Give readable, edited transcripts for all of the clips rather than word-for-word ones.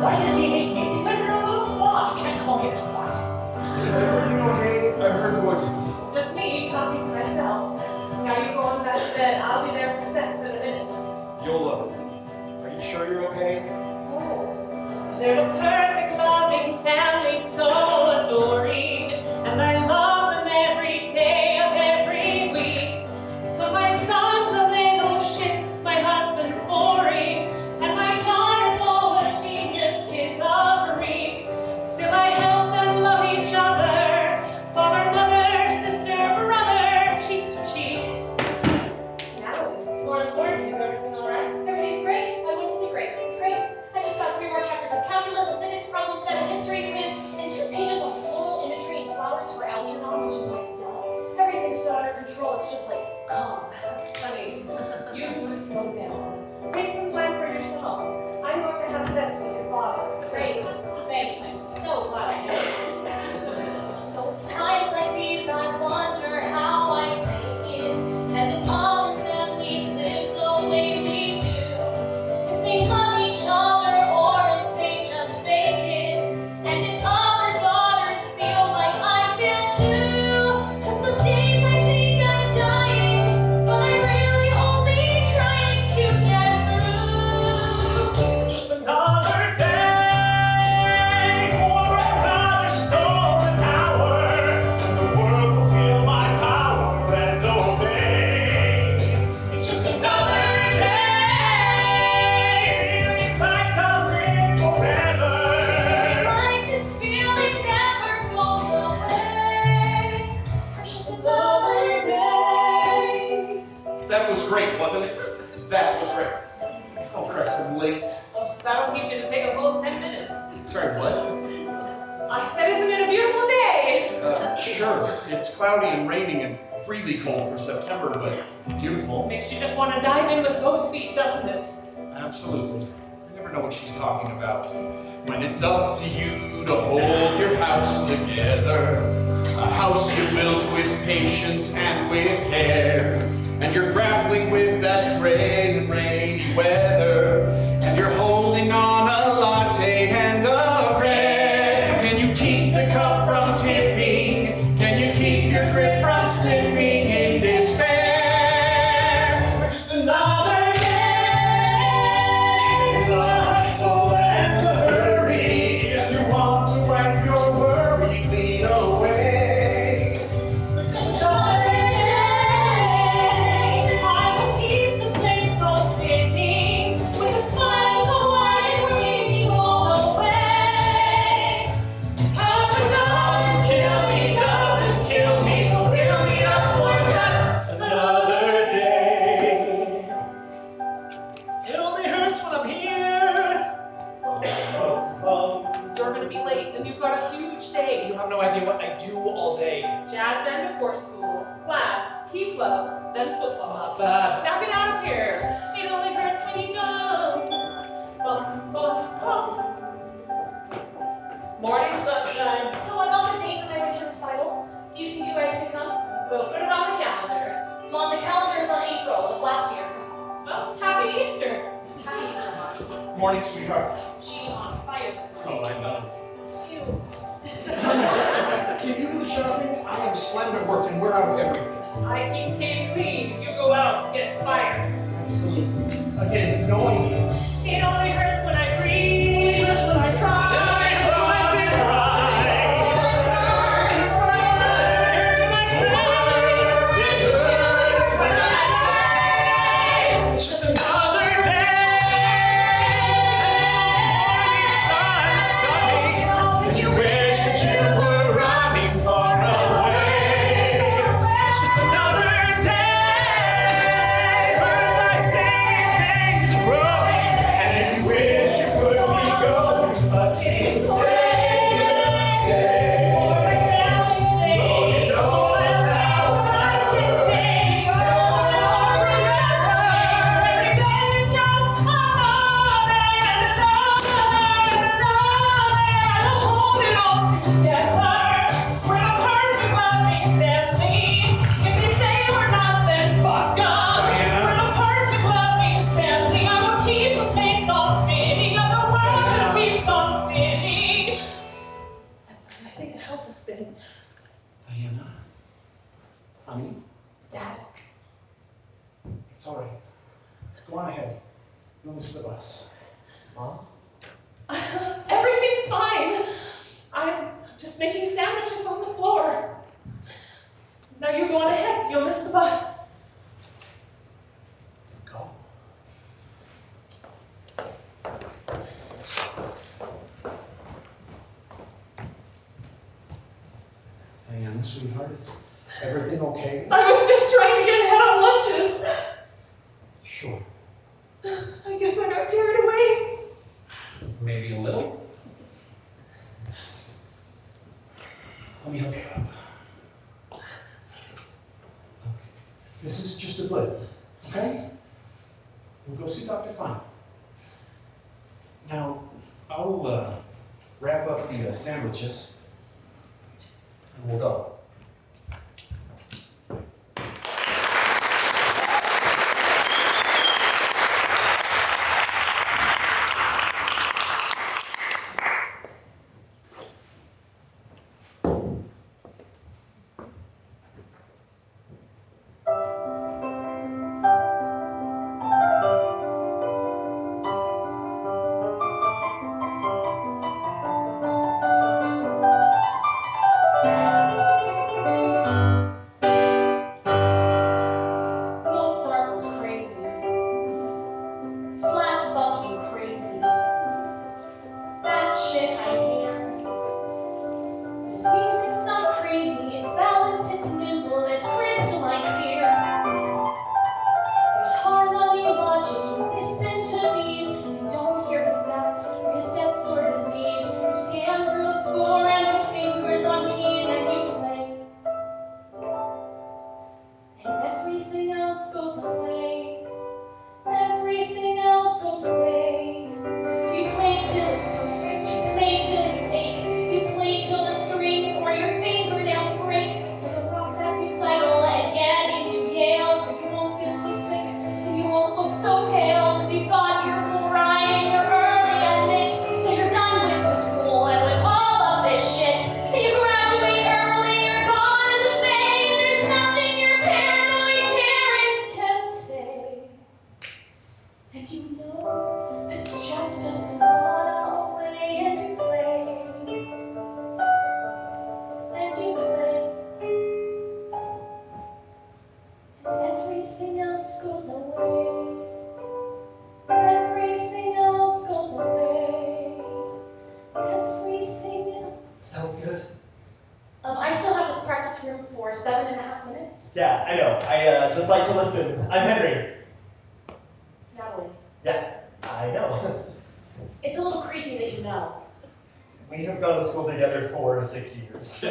Why does he hate me? Because you're a little twat. You can't call me a twat. Is everything okay? I heard voices. Just me talking to myself. Now you're going back to bed. I'll be there for sex in a minute. Yola, are you sure you're okay? Oh, they're the perfect loving family, so adoring. And I love them every day of every week. So my son's a little shit, my husband's boring, and my daughter, though a genius, is a freak. Still I help them love each other, father, mother, sister, brother, cheek to cheek. Natalie, it's more important. Is everything all right? Everything's great. Why wouldn't it be great? It's great. I just got 3 more chapters of calculus, a physics problem set, a history quiz, and 2 pages of floral imagery and flowers for Algernon, which is like, duh. Everything's so under control, it's just like, calm. Honey, you need to slow down. Take some time for yourself. I'm going to have sex with your father. Great. Thanks. I'm so glad I did. So it's times like these I wonder how I take it, and if other families live the way we do. If they love each other or if they just fake it, and if other daughters feel like I feel too. 'Cause some days I think I'm dying, but I'm really only trying to get through. Just another day for another stolen hour, and the world will feel my power and obey. It's just another day, feeling like I'll live forever. Like this feeling never goes away. For just another day. That was great, wasn't it? That was great. Oh, Christ, I'm late. Oh, that'll teach you to take a full 10 minutes. Sorry, what? I said, isn't it a beautiful day? Sure. It's cloudy and raining and really cold for September, but beautiful. Makes you just want to dive in with both feet, doesn't it? Absolutely. I never know what she's talking about. When it's up to you to hold your house together, a house you built with patience and with care, and you're grappling with that gray and rainy weather, and you're holding on a latte and a bread. Can you keep the cup from tipping? Can you keep your grip from slipping in despair? For just another day, the hustle and the hurry. If you want to wipe your worry clean away. Another day, I will keep the place all spinning with a smile so wide, waving all the way. How to not kill me doesn't kill me, so fill me up for just Another day. It only hurts when I'm here. You're going to be late and you've got a huge day. You have no idea what I do all day. Jazz band before school, class, key club, then football. Bad. Now get out of here. It only hurts when he goes. Bum, bum, bum. Morning sunshine. So I got the date for my winter recital. Do you think you guys can come? We'll put it on the calendar. Mom, the calendar is on April of last year. Well, happy Easter. Happy Easter, Mom. Morning, sweetheart. She's on fire this morning. Oh, I know. Ew. Can you do the shopping? I am slammed at work and we're out of everything. I keep Kate clean. You go out to get fired. Absolutely. Again, no idea. It only hurts when I breathe. It hurts when I try. It hurts when I It's just another day. Time stopping. And you wish that you were running far away. It's just another day. Birds are singing, things are growing, and if you wish happening, sweetheart? Is everything okay? I was just trying to get ahead on lunches. Sure. I guess I got carried away. Maybe a little. Let me help you up. Look, this is just a blip, okay? We'll go see Dr. Fine. Now, I'll wrap up the sandwiches, and we'll go. Yeah, I know. I just like to listen. I'm Henry. Natalie. Yeah, I know. It's a little creepy that you know. We have gone to school together for 6 years.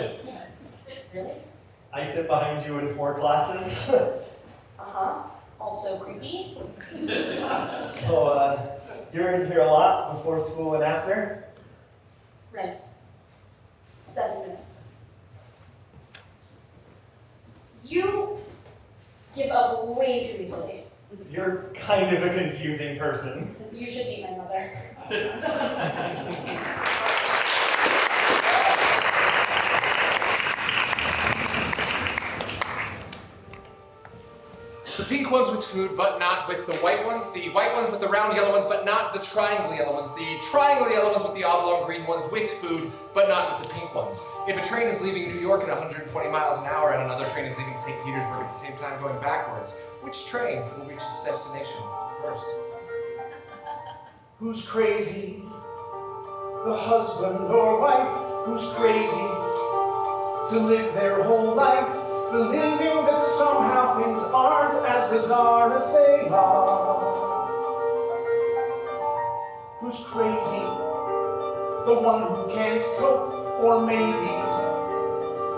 Really? I sit behind you in 4 classes. Uh-huh. Also creepy. So, you're in here a lot before school and after? Right. 7 minutes. You give up way too easily. You're kind of a confusing person. You should meet my mother. The pink ones with food, but not with the white ones. The white ones with the round yellow ones, but not the triangle yellow ones. The triangle yellow ones with the oblong green ones with food, but not with the pink ones. If a train is leaving New York at 120 miles an hour and another train is leaving St. Petersburg at the same time going backwards, which train will reach its destination first? Who's crazy? The husband or wife who's crazy to live their whole life believing that somehow things aren't as bizarre as they are. Who's crazy? The one who can't cope, or maybe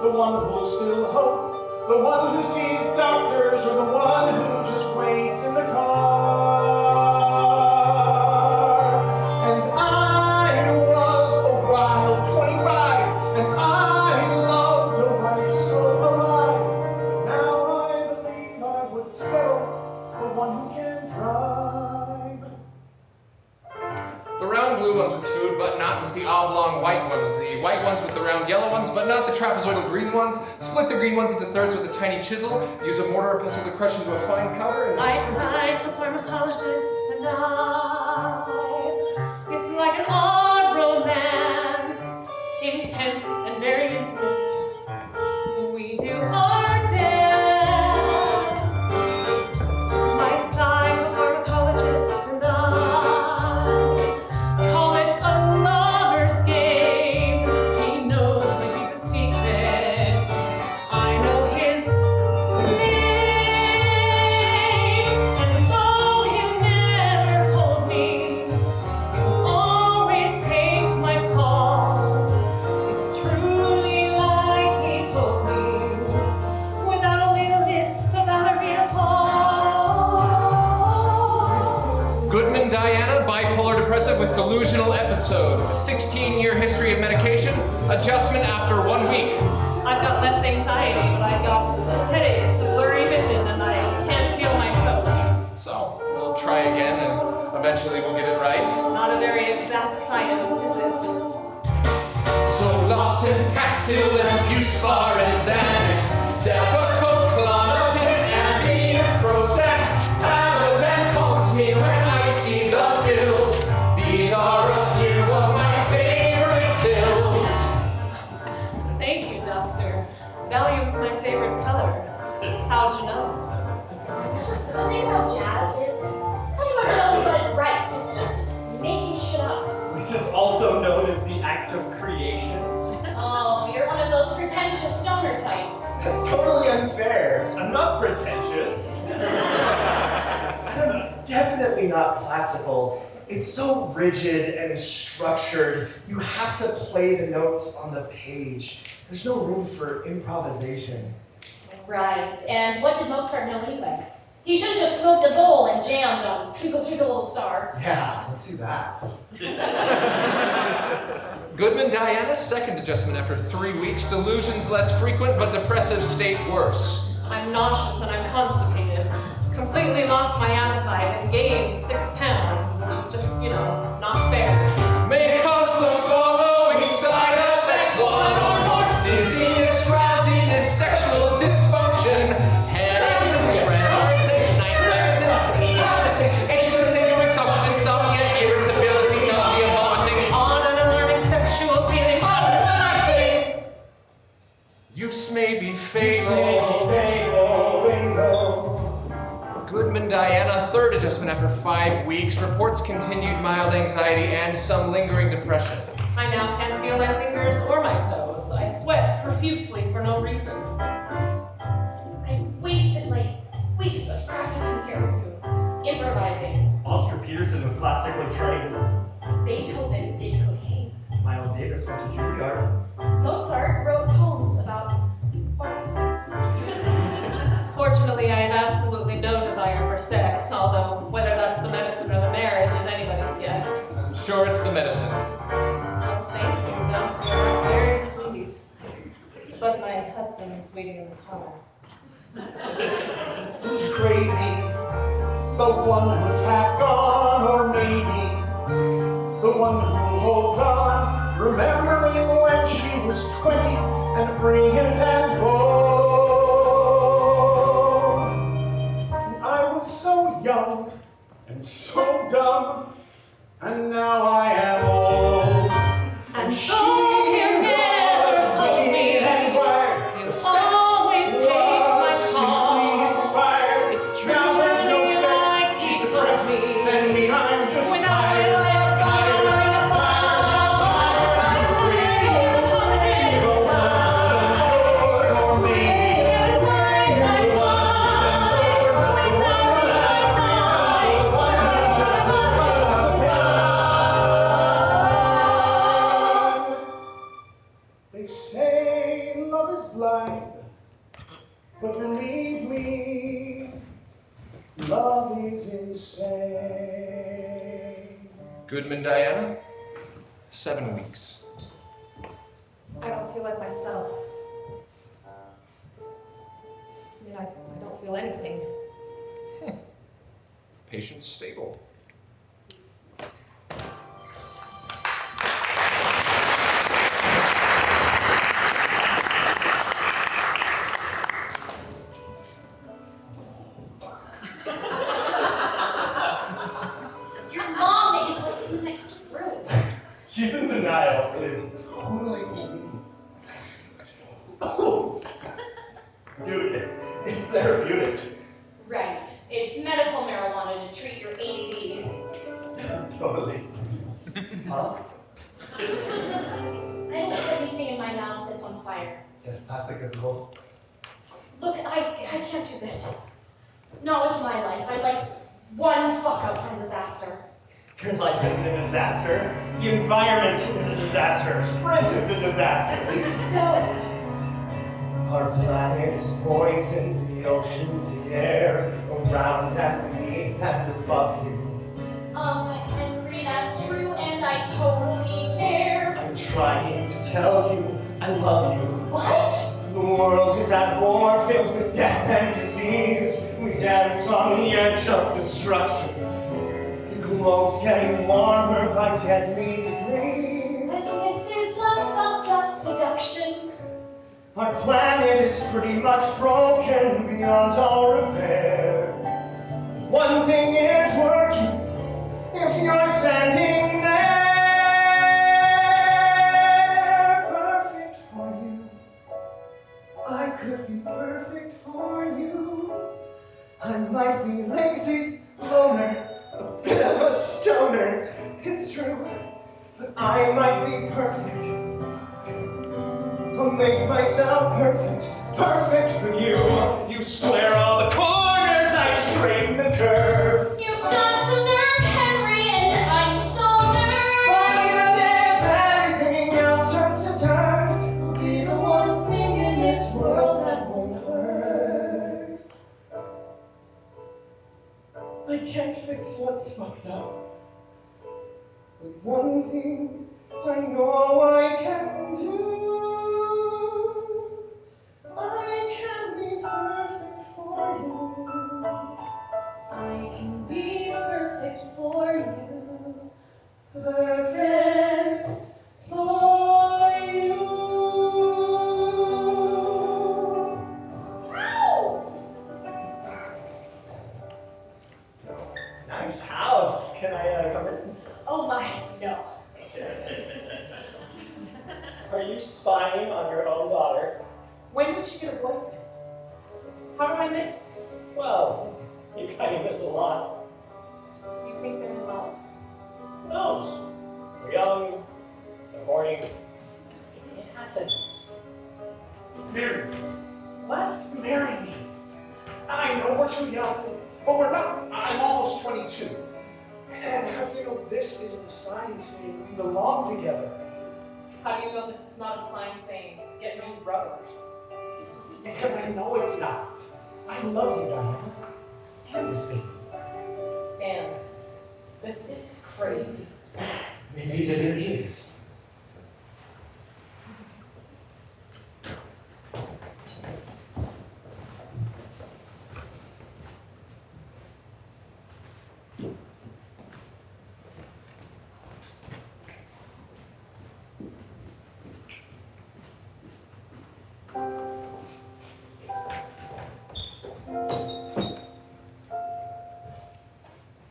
the one who'll still hope, the one who sees doctors, or the one who just waits in the car. And I was a wild 25, and I loved a wife so alive. Now I believe I would settle for one who can drive. The round blue ones with food, but not with the oblong white ones. The white ones with the round yellow ones, but not the trapezoidal green ones. Split the green ones into thirds with a tiny chisel. Use a mortar or pestle to crush into a fine powder. And I psychopharmacologist and it's like an odd romance, intense and very intimate. We do our dance. My psychopharmacologist and call it a lover's game. He knows my deepest secrets. toes, 16-year history of medication, adjustment after 1 week. I've got less anxiety, but I've got headaches, blurry vision, and I can't feel my toes. So, we'll try again and eventually we'll get it right. Not a very exact science, is it? So Lofton, Paxil, and Buspar, and Xanax, Depakote, Clonopin, Ambien, Prozac, Allergan calms me when I see the bills. These are a few of my favorite pills. Thank you, Doctor. Valium's my favorite color. How'd you know? The thing about jazz is, how do you ever know we got it right? It's just making shit up. Which is also known as the act of creation. Oh, you're one of those pretentious stoner types. That's totally unfair. I'm not pretentious. I'm definitely not classical. It's so rigid and structured. You have to play the notes on the page. There's no room for improvisation. Right, and what did Mozart know anyway? He should have just smoked a bowl and jammed on Twinkle Twinkle Little Star. Yeah, let's do that. Goodman Diana's second adjustment after 3 weeks, delusions less frequent but depressive state worse. I'm nauseous and I'm constipated. Completely lost my appetite and gained 6 pounds. It's just, not fair. May cause the following side effects, one or more: dizziness, drowsiness, sexual dysfunction, headaches and tremors, and nightmares and seizures, anxious anger, exhaustion, insomnia, irritability, nausea, vomiting, On and alarming sexual feelings. use may be fatal. Goodman Diana, third adjustment after 5 weeks, reports continued mild anxiety and some lingering depression. I now can't feel my fingers or my toes. I sweat profusely for no reason. I wasted weeks of practicing here with you, improvising. Oscar Peterson was classically trained. Beethoven did cocaine. Miles Davis went to Juilliard. Mozart wrote poems about farts. Fortunately, I have absolutely no desire for sex, although whether that's the medicine or the marriage is anybody's guess. I'm sure it's the medicine. Oh, thank you, Doctor. That's very sweet. But my husband is waiting in the car. Who's crazy? The one who's half gone, or maybe the one who holds on, remembering when she was 20 and brilliant and bold. I was so young and so dumb, and now I am old. And though he'll never hold me, he'll always take my call. Inspired. It's true Now there's no like sex. he She's told depressed. me. Then me, I'm just Without tired. it, They say love is blind, but believe me, love is insane. Goodman Diana, 7 weeks. I don't feel like myself. I don't feel anything. Patient stable. Your mom is in the next room. She's in denial. It is totally cool. Dude, it's therapeutic. Right. It's medical marijuana to treat your ADD. Totally. Huh? I don't put anything in my mouth that's on fire. Yes, that's a good rule. Look, I can't do this. Not with my life. I'm like one fuck up from disaster. Your life isn't a disaster. The environment is a disaster. Sprint is a disaster. You're stoked. Our planet is poisoned, the oceans, the air, around and beneath and above you. I agree that's true, and I totally care. trying to tell you I love you. What? The world is at war, filled with death and disease. We dance on the edge of destruction. The globe's getting warmer by deadly degrees. And this is one fucked up seduction. Our planet is pretty much broken beyond all repair. One thing is working if you're standing there. Perfect for you. I could be perfect for you. I might be lazy, loner, a bit of a stoner. It's true, but I might be perfect. I'll make myself perfect, perfect for you. You square all the corners, I straighten the curves. You've got some nerve, Henry, and I'm just all nerve. But even if everything else starts to turn, will be the one thing in this world that won't hurt. I can't fix what's fucked up, but one thing I know I can do. I can be perfect for you. I can be perfect for you. Perfect for you. Nice house. Can I come in? Oh my, no. Are you spying on your own daughter? When did she get a boyfriend? How do I miss this? Well, you kind of miss a lot. Do you think they're in love? Who knows? They're young, they're horny. It happens. Marry me. What? Marry me. I know we're too young, but we're not. I'm almost 22. And how do you know this isn't a sign saying we belong together? How do you know this is not a sign saying, get new rubbers? Because I know it's not. I love you, Diana. And this baby. Damn, this is crazy. Maybe it is.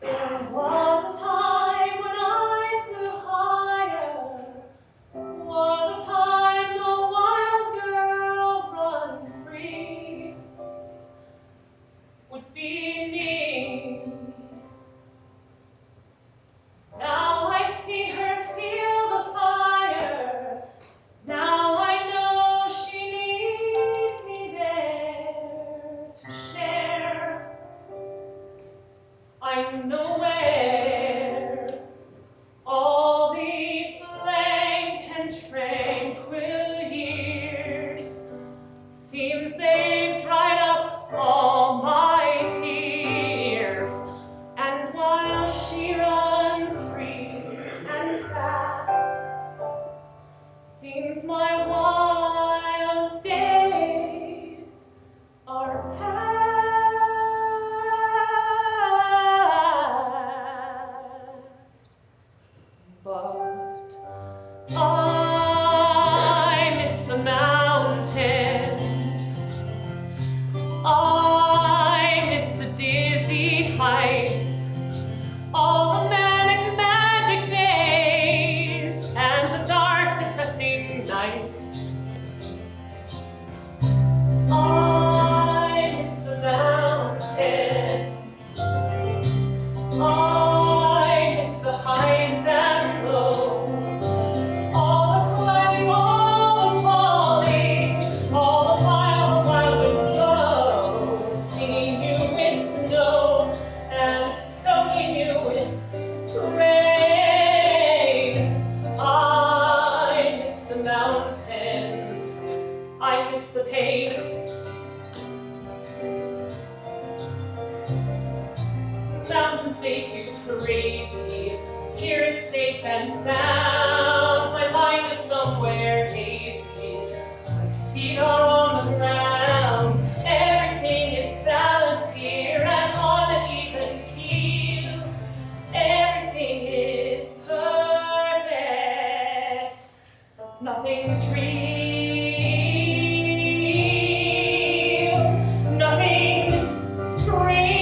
There was a time when I flew higher nothing's real, nothing's real.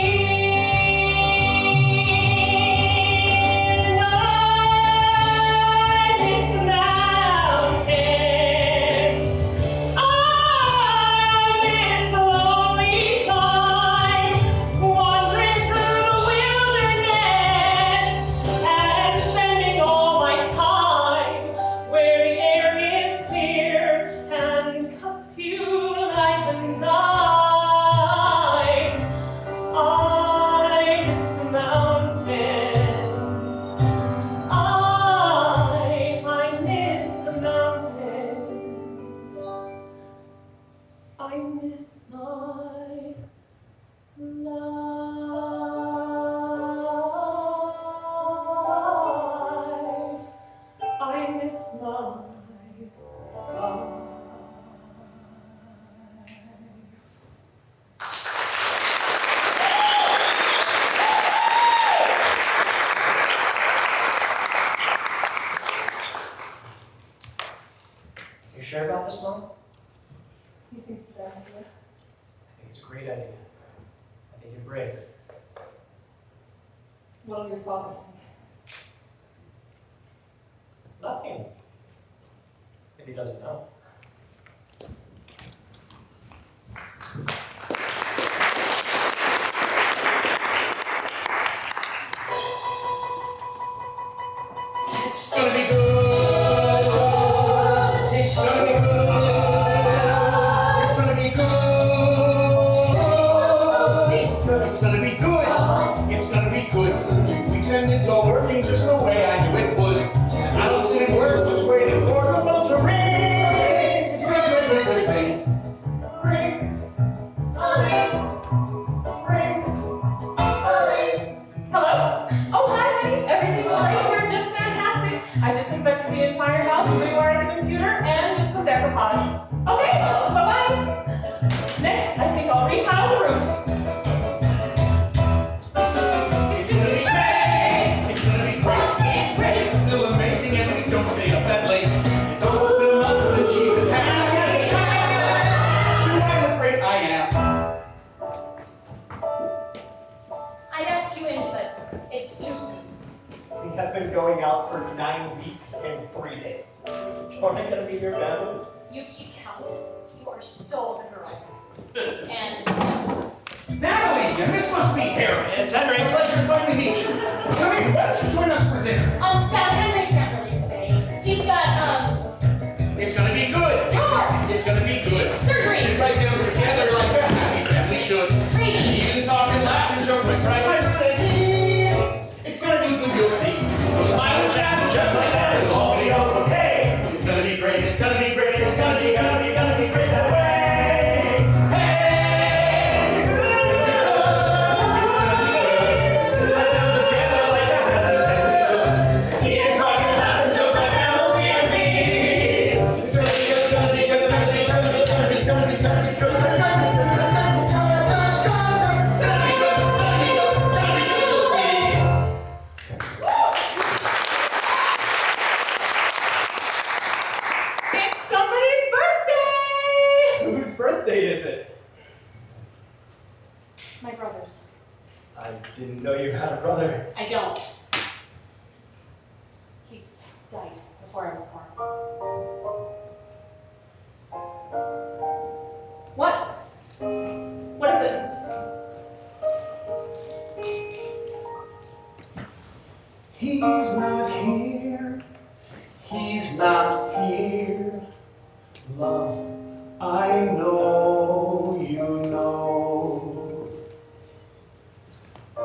Sure about this, Mom? You think it's a bad idea? I think it's a great idea. I think you're brave. What'll your father think? Nothing. If he doesn't know. It's gonna be good. It's gonna be good. It's gonna be good. It's gonna be good. It's gonna be good. 2 weeks and it's all working just the way I knew it would. I don't sit and work, just waiting for the bell to ring. It's good, good, good, good, ring. Ring. Ring. Ring. Ring. Hello? Oh, hi, honey. Everything's all right. You're just fantastic. I disinfected the entire house, rewired the computer, and did some decoupage. Okay, bye-bye. Next, I think I'll retile the roof. It's gonna be great. It's gonna be great. It's great. It's still amazing and we don't stay up that late. It's almost been a month that Jesus had. I'm afraid I am. I'd ask you in, but it's too soon. We have been going out for 9 weeks and 3 days. Jordan gonna be your family? You keep count. You are so the girl. And Natalie, and this must be Harry. It's Henry. A pleasure to finally meet you. Come in, why don't you join us for dinner? Dad, Henry can't really stay. He's got It's gonna be good. homework, It's gonna be good. surgery, Sit right down together like a happy family should. reading. Even talk and laugh and joke like right. It's gonna be good, you'll see. We'll smile and chat and just like that, it'll all be okay. It's gonna be great. It's gonna be great. It's gonna be great that way. Hey, sit right down together like a happy family should. Even talk and laugh and joke like family and me. It's gonna be good. Gonna be good. Gonna be good. Gonna be good. Gonna be good. Gonna be good. It's somebody's birthday! Whose birthday is it? My brother's. I didn't know you had a brother. I don't. He died before I was born. What? What is it? He's not here. He's not here. Love, I know you know.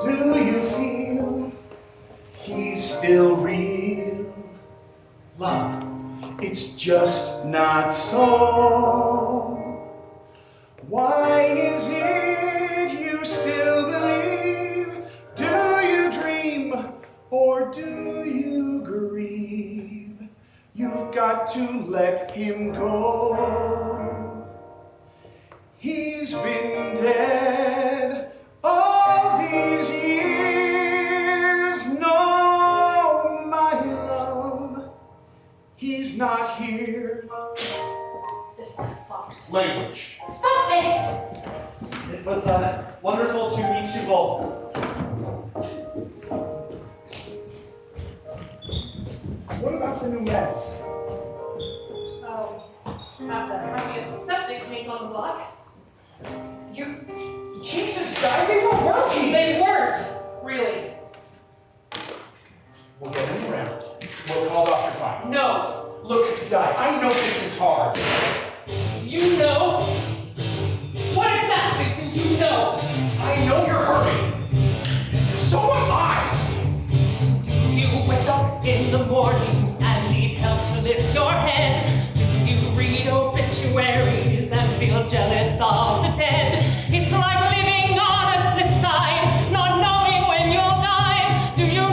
Do you feel he's still real? Love, it's just not so. Why is it you still believe? Do you dream or do you grieve? You've got to let him go. He's been dead all these years. No, my love, he's not here. This is fucked. Language. Fuck this! It was wonderful to meet you both. What about the new meds? Oh, have the happiest septic tank on the block. Jesus, Di, they were working! They weren't, really. We'll get him around. We'll call Dr. Fine. No. Look, Di, I know this is hard. You know? What exactly do you know? I know you're hurting. So am I. Do you wake up in the morning and need help to lift your head? Do you read obituaries and feel jealous of the dead? It's like living on a flip side, not knowing when you'll die. Do you know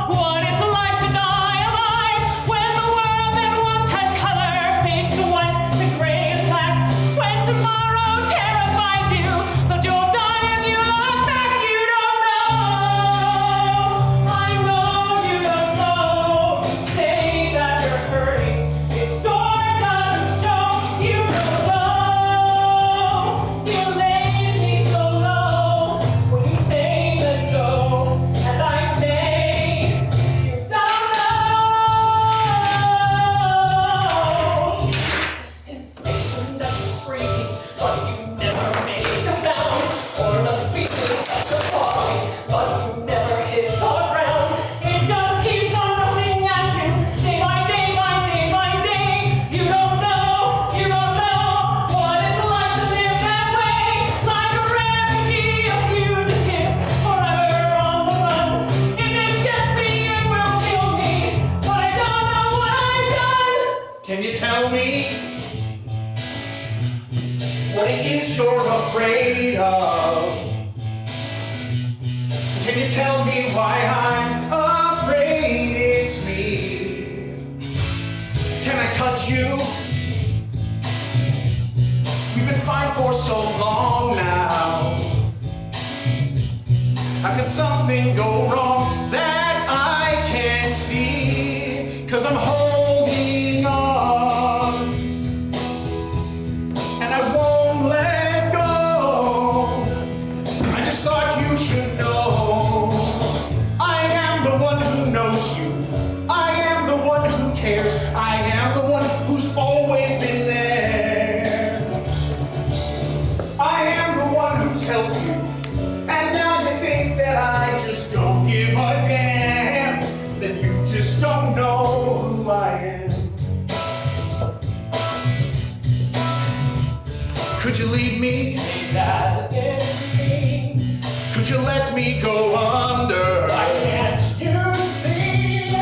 what it's like to die alive? When the world that once had color fades to white, to gray and black. When tomorrow terrifies you, but you'll die if you look back. You don't know. I know you don't know. Say that you're hurting. It sure doesn't show. You don't know. You lays me so low when you say let's go, and I say you don't know. The sensation that you're screaming, but you never make a sound, or the feeling of the falling, but you never hit the ground. It just keeps on rushing at you, day by day by day by day. You don't know what it's like to live that way, like a refugee, a fugitive, forever on the run. If it gets me, it will kill me, but I don't know what I've done. Can you tell me what it is you're afraid of? Can you tell me why I'm afraid it's me? Can I touch you? We've been fine for so long now. How could something go wrong that I can't see? 'Cause I'm holding on, and I won't let go. I just thought you should know I am the one who knows you. I am the one who cares. I am the one who's always been there. I am the one who's helped you, and now you think that I just don't give a damn. Then you just don't know who I am. Could you leave me? Hey, Dad, it's me. Could you let me go under? Why can't you see?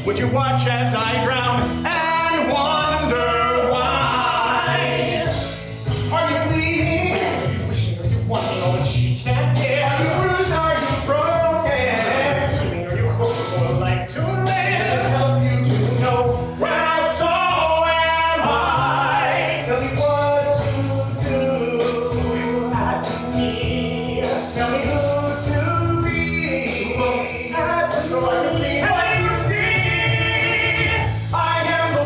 Would you watch as I drown and wonder why? Are you bleeding? Are you wishing? Are you wanting all that she can't get? Are you bruised? Are you broken? Dreaming? Are you hoping for like to Does live? it help you to know? Well, so am I. Tell me what to do. You had to me. Tell me who to be. So I can see what you see. I am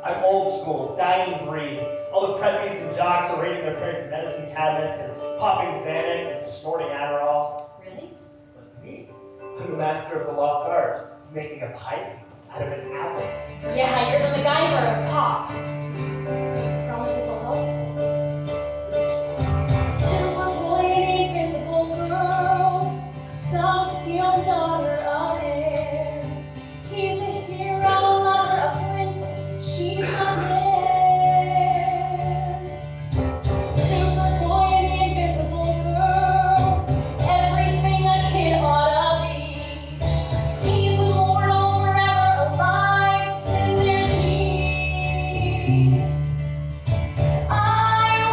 I'm old school, dying breed. All the preppies and jocks are raiding their parents' medicine cabinets and popping Xanax and snorting Adderall. Really? But me, I'm the master of the lost art of making a pipe out of an apple. Yeah, you're the MacGyver of pot. Promise this will help. Silver boy, invisible girl, soft steel daughter of air. He's a hero, lover, a prince. She's not there. Silver boy, invisible girl, everything a kid ought to be. He's immortal, forever alive, and there's me. I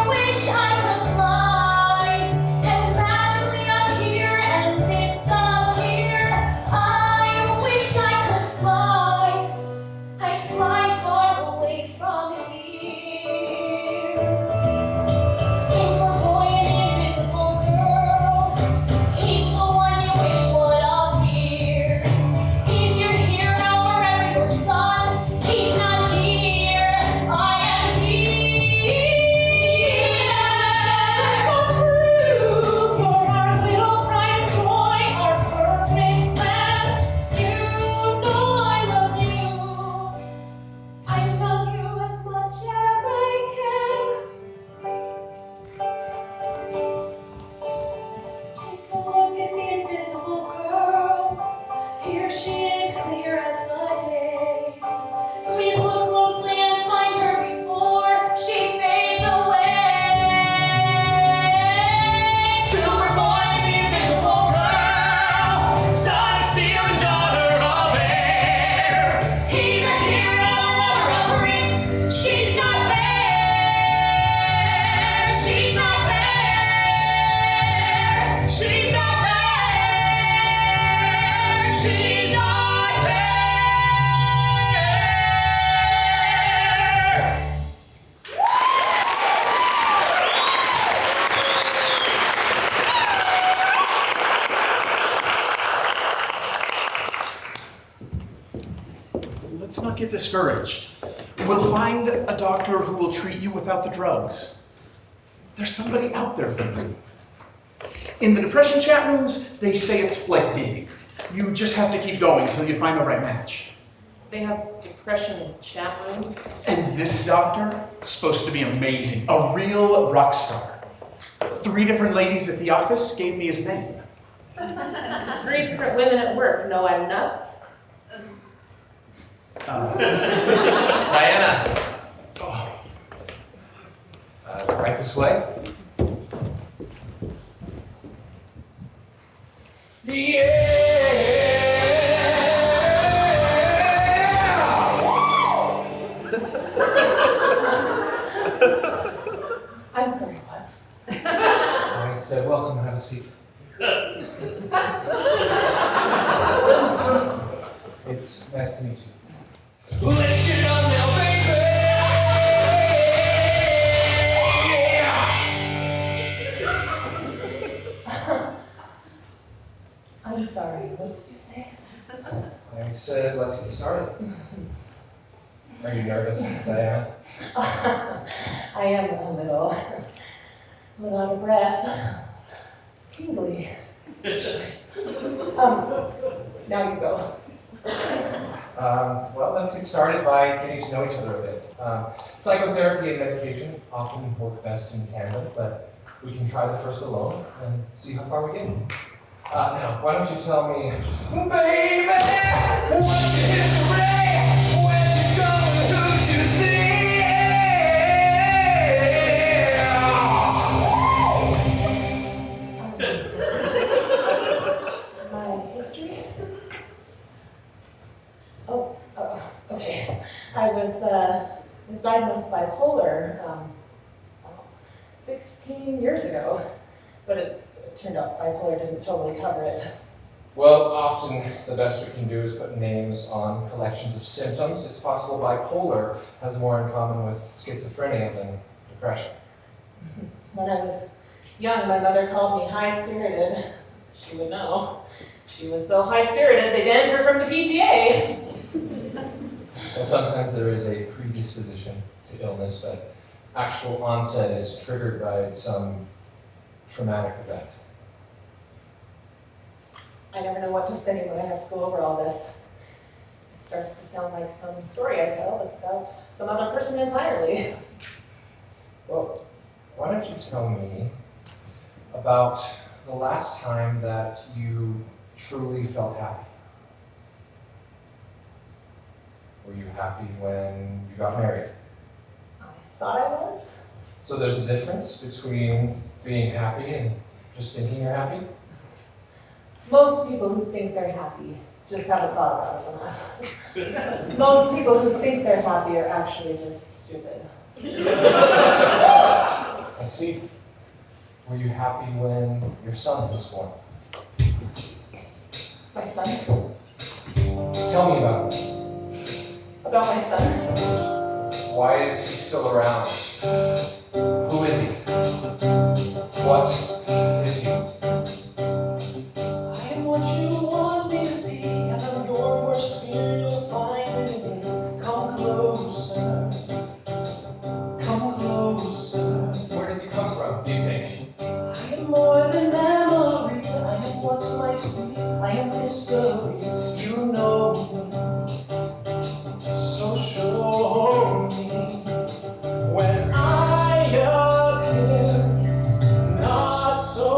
wish I could fly and magically appear and disappear. I wish I could fly. I'd fly far away from here. Silver boy and invisible girl, he's the one you wish would appear. He's your hero, forever your son. He's not here, I am here. Come true for our little pride and joy, our perfect plan. You know I love you. I love you as much as I can. Take a look at the invisible girl. Here she is, clear as the day. Please look closely and find her before she fades away. Silver boy, the invisible girl, son of steel and daughter of air. He's a hero, lover, a prince. She's not there. She's not there. She's not there. She's not there. Let's not get discouraged. We'll find a doctor who will treat you without the drugs. There's somebody out there for you. In the depression chat rooms, they say it's like dating. You just have to keep going until you find the right match. They have depression chat rooms. And this doctor is supposed to be amazing, a real rock star. 3 different ladies at the office gave me his name. 3 different women at work know I'm nuts. Diana. Oh, Right this way. I'm sorry, what? I said, welcome, have a seat. It's nice to meet you. Let's get on now, baby! I'm sorry, what did you say? I said, let's get started. Are you nervous, Diana? I am a little out of breath. Tingly. Now you go. Well, let's get started by getting to know each other a bit. Psychotherapy and medication often work best in tandem, but we can try the first alone and see how far we get. Now, why don't you tell me, baby, what's your history? Where'd you go and who'd you see? My history? Oh, okay. I was diagnosed bipolar 16 years ago, but it turned out bipolar didn't totally cover it. Well, often the best we can do is put names on collections of symptoms. It's possible bipolar has more in common with schizophrenia than depression. When I was young, my mother called me high-spirited. She would know. She was so high-spirited, they banned her from the PTA. And sometimes there is a predisposition to illness, but actual onset is triggered by some traumatic event. I never know what to say when I have to go over all this. It starts to sound like some story I tell that's about some other person entirely. Well, why don't you tell me about the last time that you truly felt happy? Were you happy when you got married? I thought I was. So there's a difference between being happy and just thinking you're happy? Most people who think they're happy just haven't thought about it enough. Most people who think they're happy are actually just stupid. I see. Were you happy when your son was born? My son? Tell me about it. About my son? Why is he still around? Who is he? What is he? I am what you want me to be. I'm your worst fear, you'll find in me. Come closer. Come closer. Where does he come from, do you think? I am more than memory. I am what might be. I am history. You know me. So show me when I appear. It's not so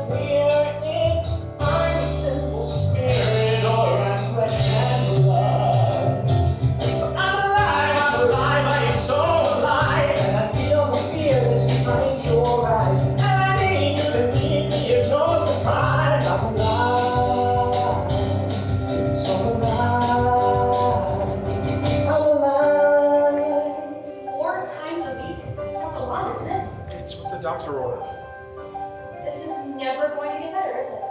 clear if I'm a simple spirit or I'm flesh and blood. But I'm alive, I am so alive, and I feel the fear that's behind your eyes. And I need you to need me, it's no surprise. I'm alive, so alive. I'm alive. 4 times a week? That's a lot, isn't it? It's what the doctor ordered. This is never going to get better, is it?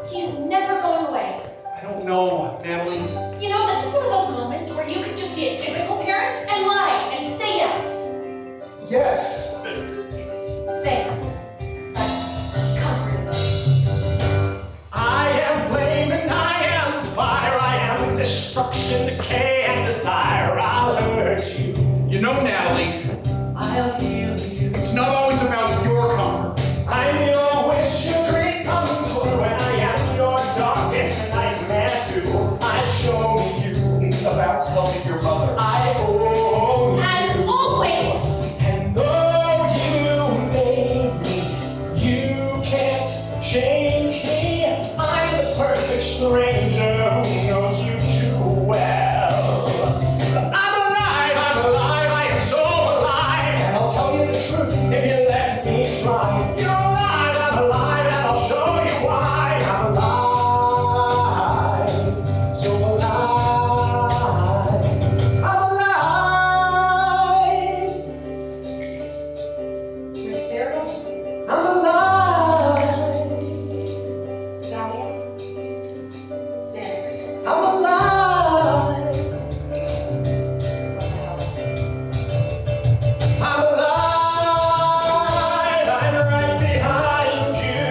He's never going away. I don't know, Natalie. You know, this is one of those moments where you could just be a typical parent and lie and say yes. Yes. Thanks. That's comforting. I am flame and I am fire. I am destruction, decay, and desire. I'll hurt you. You know, Natalie, I'll heal you. it's not always about your comfort. I'm your wish, your dream come true. And I am your darkest nightmare too. I'll show you. It's about helping your mother. I owe As you. always. And though you made me, you can't change me. I'm the perfect stranger who knows you too well. I'm alive, I am so alive. And I'll tell you the truth if you let me try. You're alive, I'm alive, and I'll show you why. I'm alive, so alive. I'm alive. Respirable? I'm alive. Valiant? Xanax? I'm alive. What the hell? I'm alive. I'm right behind you.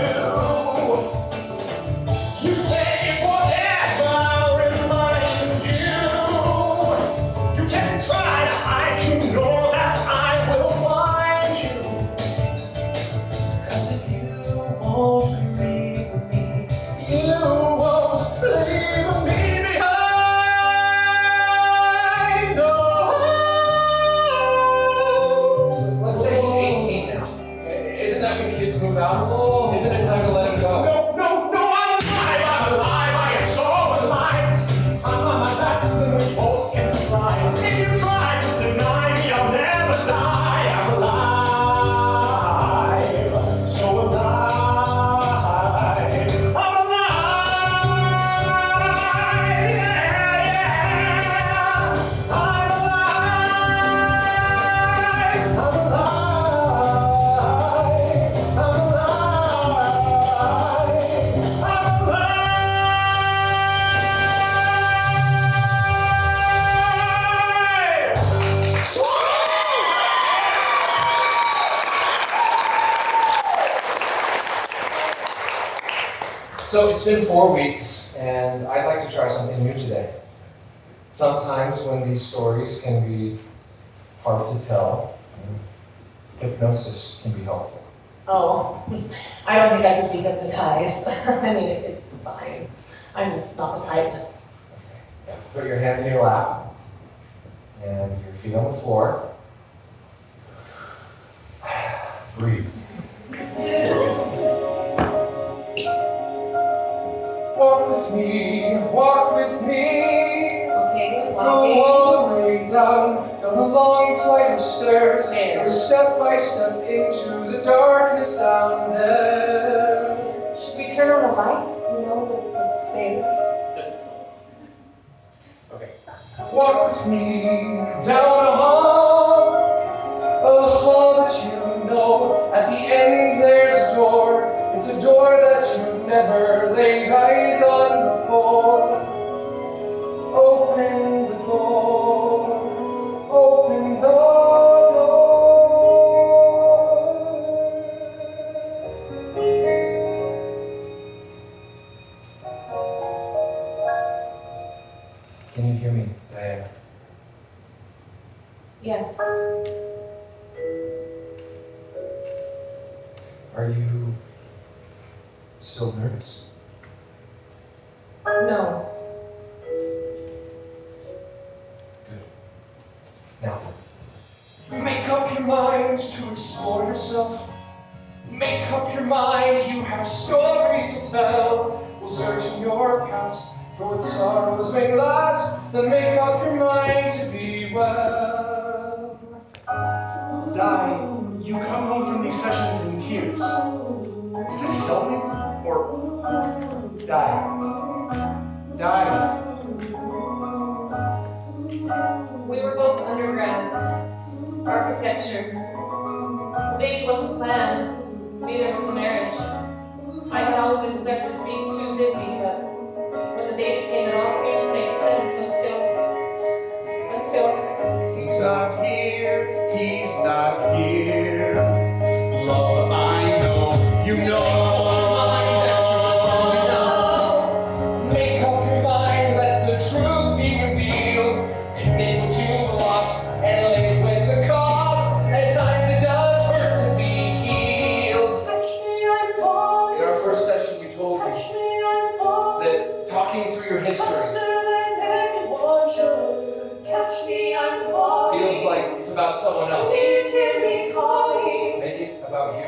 You say forever, I'll remind you. You can try to hide, you know that I will find you. 'Cause if you won't leave me, you won't leave me behind. Oh. Let's say he's 18 now. Isn't that when kids move out? Isn't it time to let him go? No, I'm alive, I am so alive. I'm on my back, then we both can fly. If you try to deny me, I'll never die. I'm alive, so alive. I'm alive, yeah. I'm alive, I'm So it's been 4 weeks, and I'd like to try something new today. Sometimes when these stories can be hard to tell, hypnosis can be helpful. Oh, I don't think I could be hypnotized. I mean, it's fine. I'm just not the type. Yeah. Put your hands in your lap and your feet on the floor. Breathe. Walk with me, walk with me. Okay, Go all the way down a long flight of stairs. Go step by step into the darkness down there. Should we turn on the light? You know, the stairs. Okay. Walk with me down a hall that you know. At the end there's a door. It's a door that you've never laid eyes on before. Open the door. Open the door. Can you hear me, Diana? Yes. Are you still nervous? No. Good. Now, make up your mind to explore yourself. Make up your mind, you have stories to tell. We'll search in your past for what sorrows may last. Then make up your mind to be well. Di, you come home from these sessions in tears. Is this helping or Die. We were both undergrads. Architecture. The baby wasn't planned. Neither was the marriage. I had always expected to be too busy, but when the baby came, it all seemed to make sense until... He's not here, he's not here. Love, I know, you know. Your history feels like it's about someone else. Make it about you.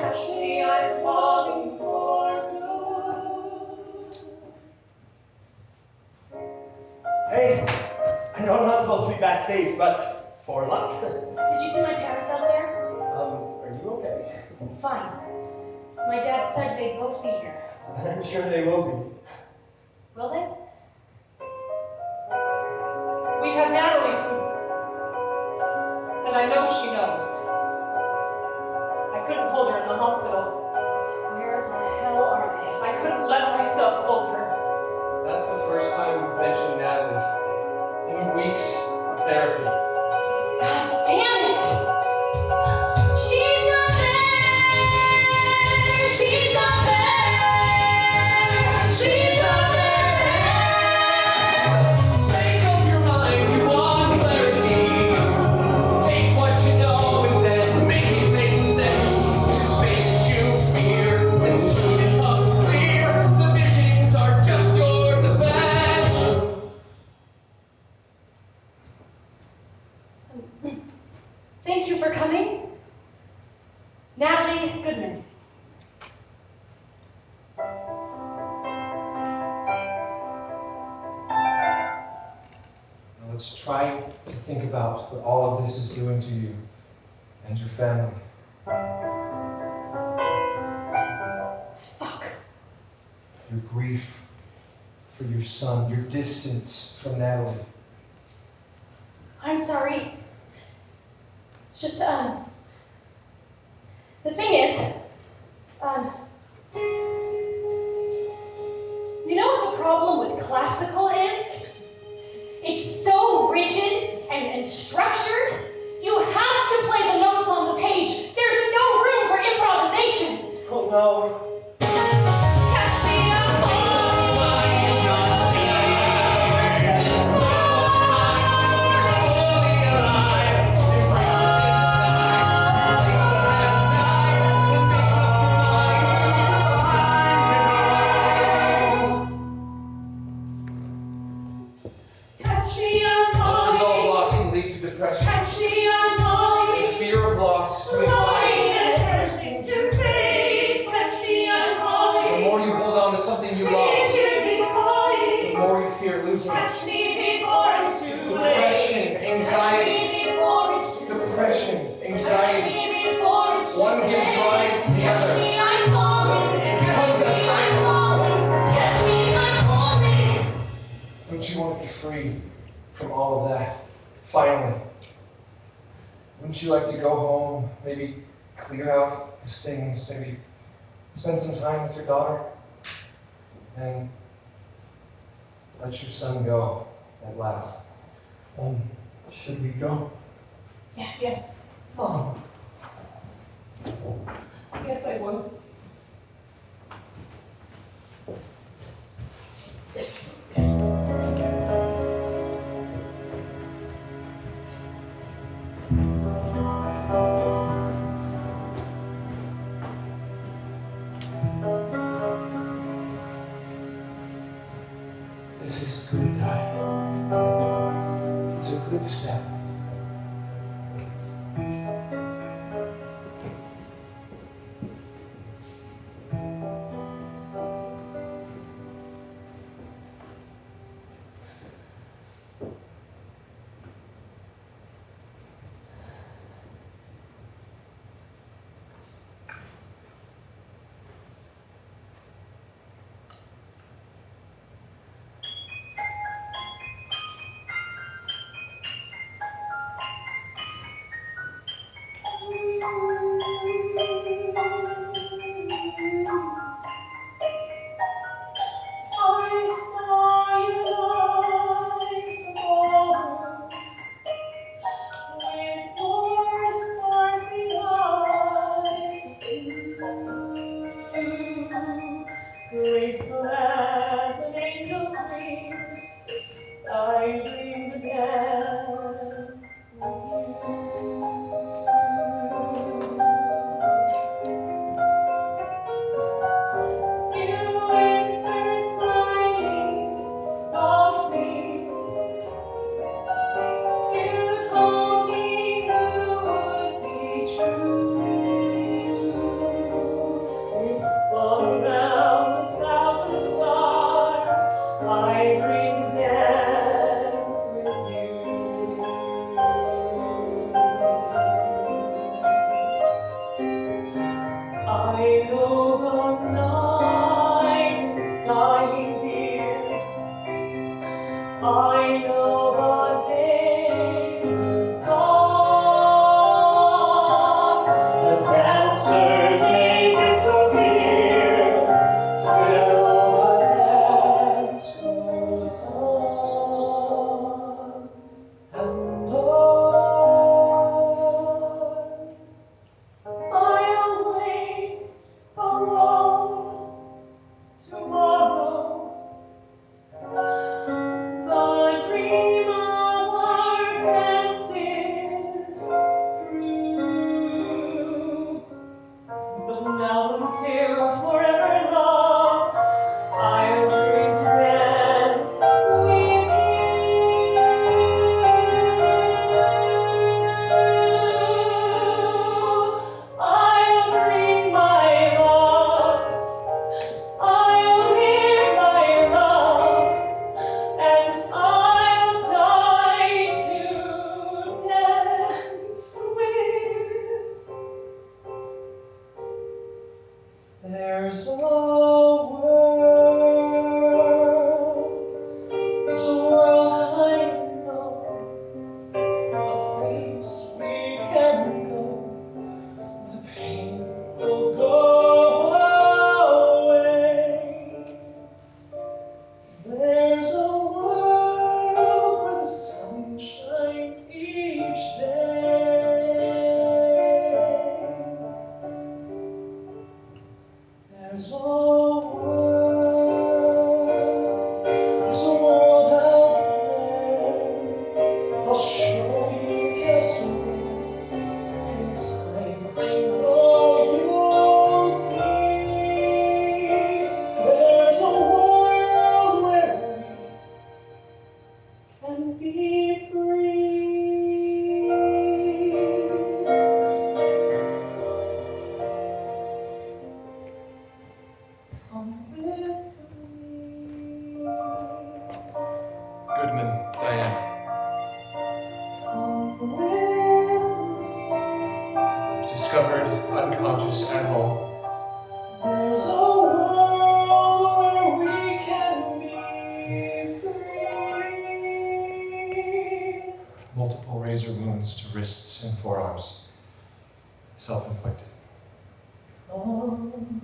Hey, I know I'm not supposed to be backstage, but for luck. Did you see my parents out there? Are you okay? Fine. My dad said they'd both be here. I'm sure they will be. Will they? We have Natalie too. And I know she knows. I couldn't hold her in the hospital. Where the hell are they? I couldn't let myself hold her. That's the first time we've mentioned Natalie in weeks of therapy. God damn it! She's not there! She's not there! She's not there! Make up your mind, you want clarity. Take what you know and then make it make sense. To space that you fear, and soon it comes clear. The visions are just your defense. Thank you for coming. Natalie Goodman. Now let's try to think about what all of this is doing to you and your family. Fuck. Your grief for your son, your distance from Natalie. I'm sorry. It's just, the thing is, you know what the problem with classical is? It's so rigid and structured. You have to play the notes on the page. There's no room for improvisation. Oh no. Catch me up. depression, Catch me, I'm falling. to fear of loss, to Flying anxiety. and bursting to fade. Catch me, I'm falling. The more you hold on to something you lost, Hear me calling. the more you fear losing it. Catch me before it's too Depression, late. anxiety. Catch me before it's too late. Depression, Catch anxiety. me before it's too One late. gives rise to the Catch other. me, I'm falling. It becomes a cycle. Catch me, I'm falling. Don't you want to be free from all of that? Finally. Wouldn't you like to go home, maybe clear out his things, maybe spend some time with your daughter, and let your son go at last? Should we go? Yes. Yes. Mom. Yes, I will. This is good, Di. It's a good step. Discovered unconscious at home. There's a world where we can be free. Multiple razor wounds to wrists and forearms. Self-inflicted. Come with me.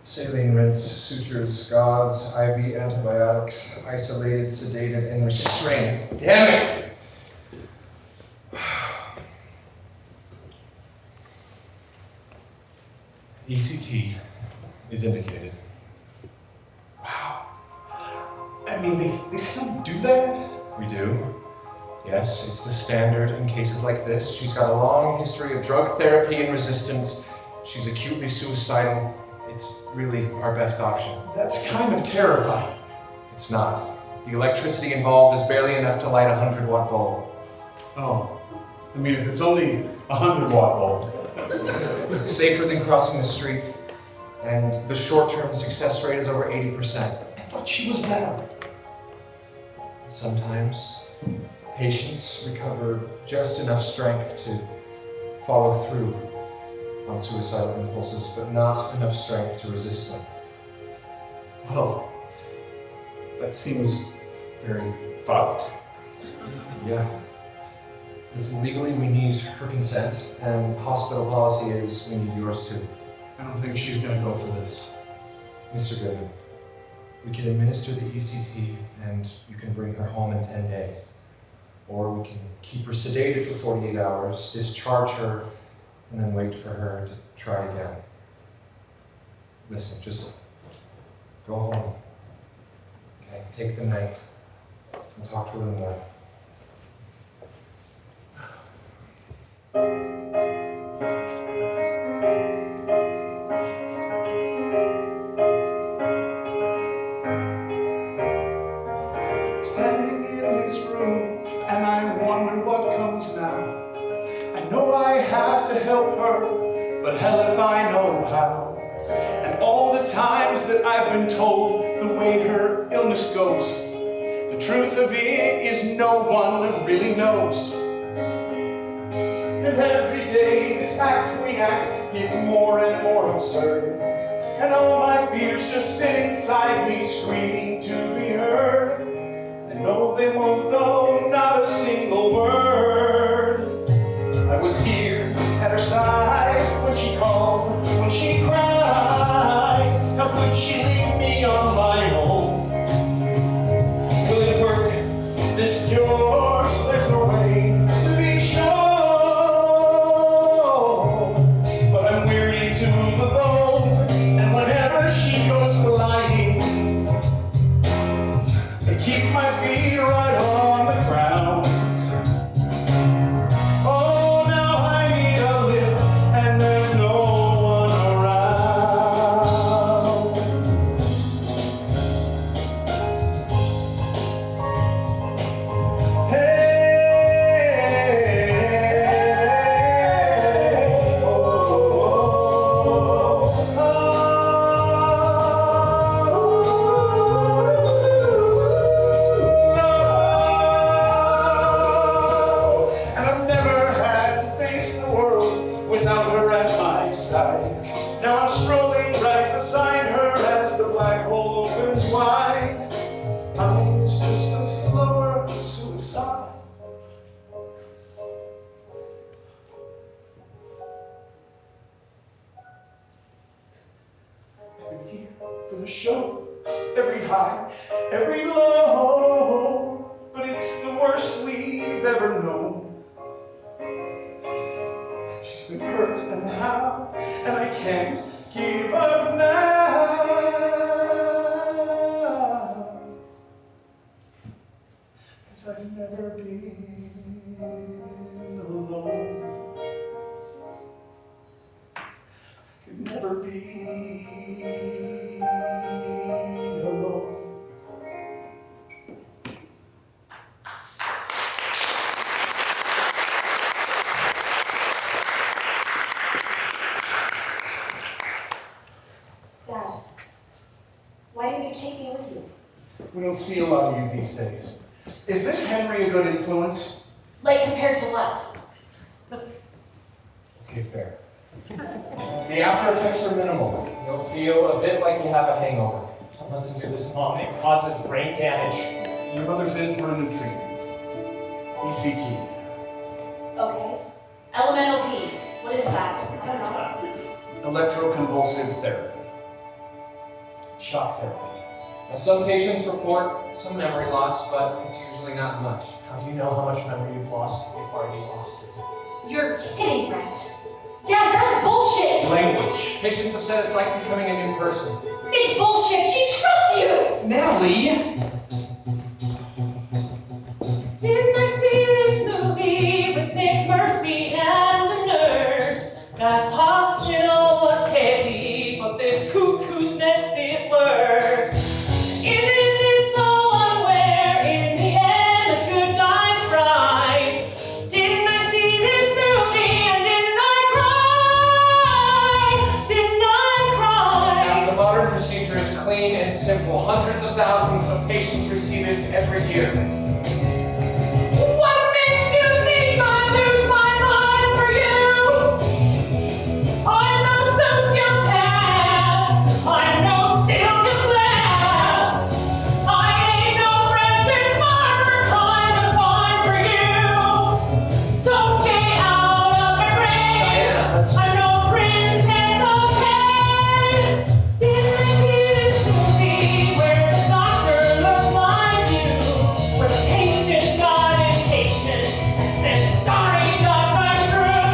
Saline rinse, sutures, gauze, IV antibiotics, isolated, sedated, and restrained. Damn it! ECT is indicated. Wow. I mean, they still do that? We do. Yes, it's the standard in cases like this. She's got a long history of drug therapy and resistance. She's acutely suicidal. It's really our best option. That's kind of terrifying. It's not. The electricity involved is barely enough to light a 100-watt bulb. Oh. I mean, if it's only a 100-watt bulb. It's safer than crossing the street, and the short-term success rate is over 80%. I thought she was better. Sometimes patients recover just enough strength to follow through on suicidal impulses, but not enough strength to resist them. Well, that seems very fucked. Yeah. Listen, legally we need her consent, and hospital policy is we need yours too. I don't think she's gonna go for this. Mr. Goodman, we can administer the ECT and you can bring her home in 10 days. Or we can keep her sedated for 48 hours, discharge her, and then wait for her to try again. Listen, just go home. Okay, take the knife and talk to her in the morning. Standing in this room, and I wonder what comes now. I know I have to help her, but hell if I know how. And all the times that I've been told the way her illness goes, the truth of it is no one really knows. And every day this act we act gets more and more absurd. And all my fears just sit inside me screaming to be heard. No, they won't, though, not a single word. I was here at her side when she called, when she cried. How could she leave me on my own? Will it work, this cure? There's no way to be sure. But I'm weary to the bone, and whenever she goes flying, keep my feet right on the ground. Oh, now I need a lift, and there's no one around. Hey, oh, oh, oh, and I've never had to face the world without her at my side. Now I'm strolling right beside her as the black hole opens wide. Mine's just a slower suicide. I've been here for the show, every high, every low, but it's the worst we've ever known. She's been hurt and how, and I can't give up now. 'Cause I've never been alone. Could never be alone. Dad, why didn't you taking with you? We don't see a lot of you these days. Is this Henry a good influence? Like, compared to what? Okay, fair. The after effects are minimal. You'll feel a bit like you have a hangover. Nothing to this, Mom. It causes brain damage. Your mother's in for a new treatment. ECT. Okay. LMNOP. What is that? I don't know. Electroconvulsive therapy. Shock therapy. Now, some patients report some memory loss, but it's usually not much. How do you know how much memory you've lost? You've already lost it. You're kidding, Brent. Dad, that's bullshit! Language. Patients have said it's like becoming a new person. It's bullshit! She trusts you! Natalie! Didn't I see this movie with Nick Murphy and the nurse? That hospital was heavy, but this cuckoo's nest is worse. Isn't this so unaware? In the end, the good guys ride. Didn't I see this movie and didn't I cry? Didn't I cry? Now, the modern procedure is clean and simple. Hundreds of thousands of patients receive it every year. What makes you think I lose my mind for you? I'm no sociopath. I'm no psychopath. I ain't no Francis Farmer kind of fine for you. So stay out of my brain. Diana, let's I'm no princess, okay? Didn't I see this movie where the doctor looked like you? Where the patient got impatient and said, sorry, doc, I'm through.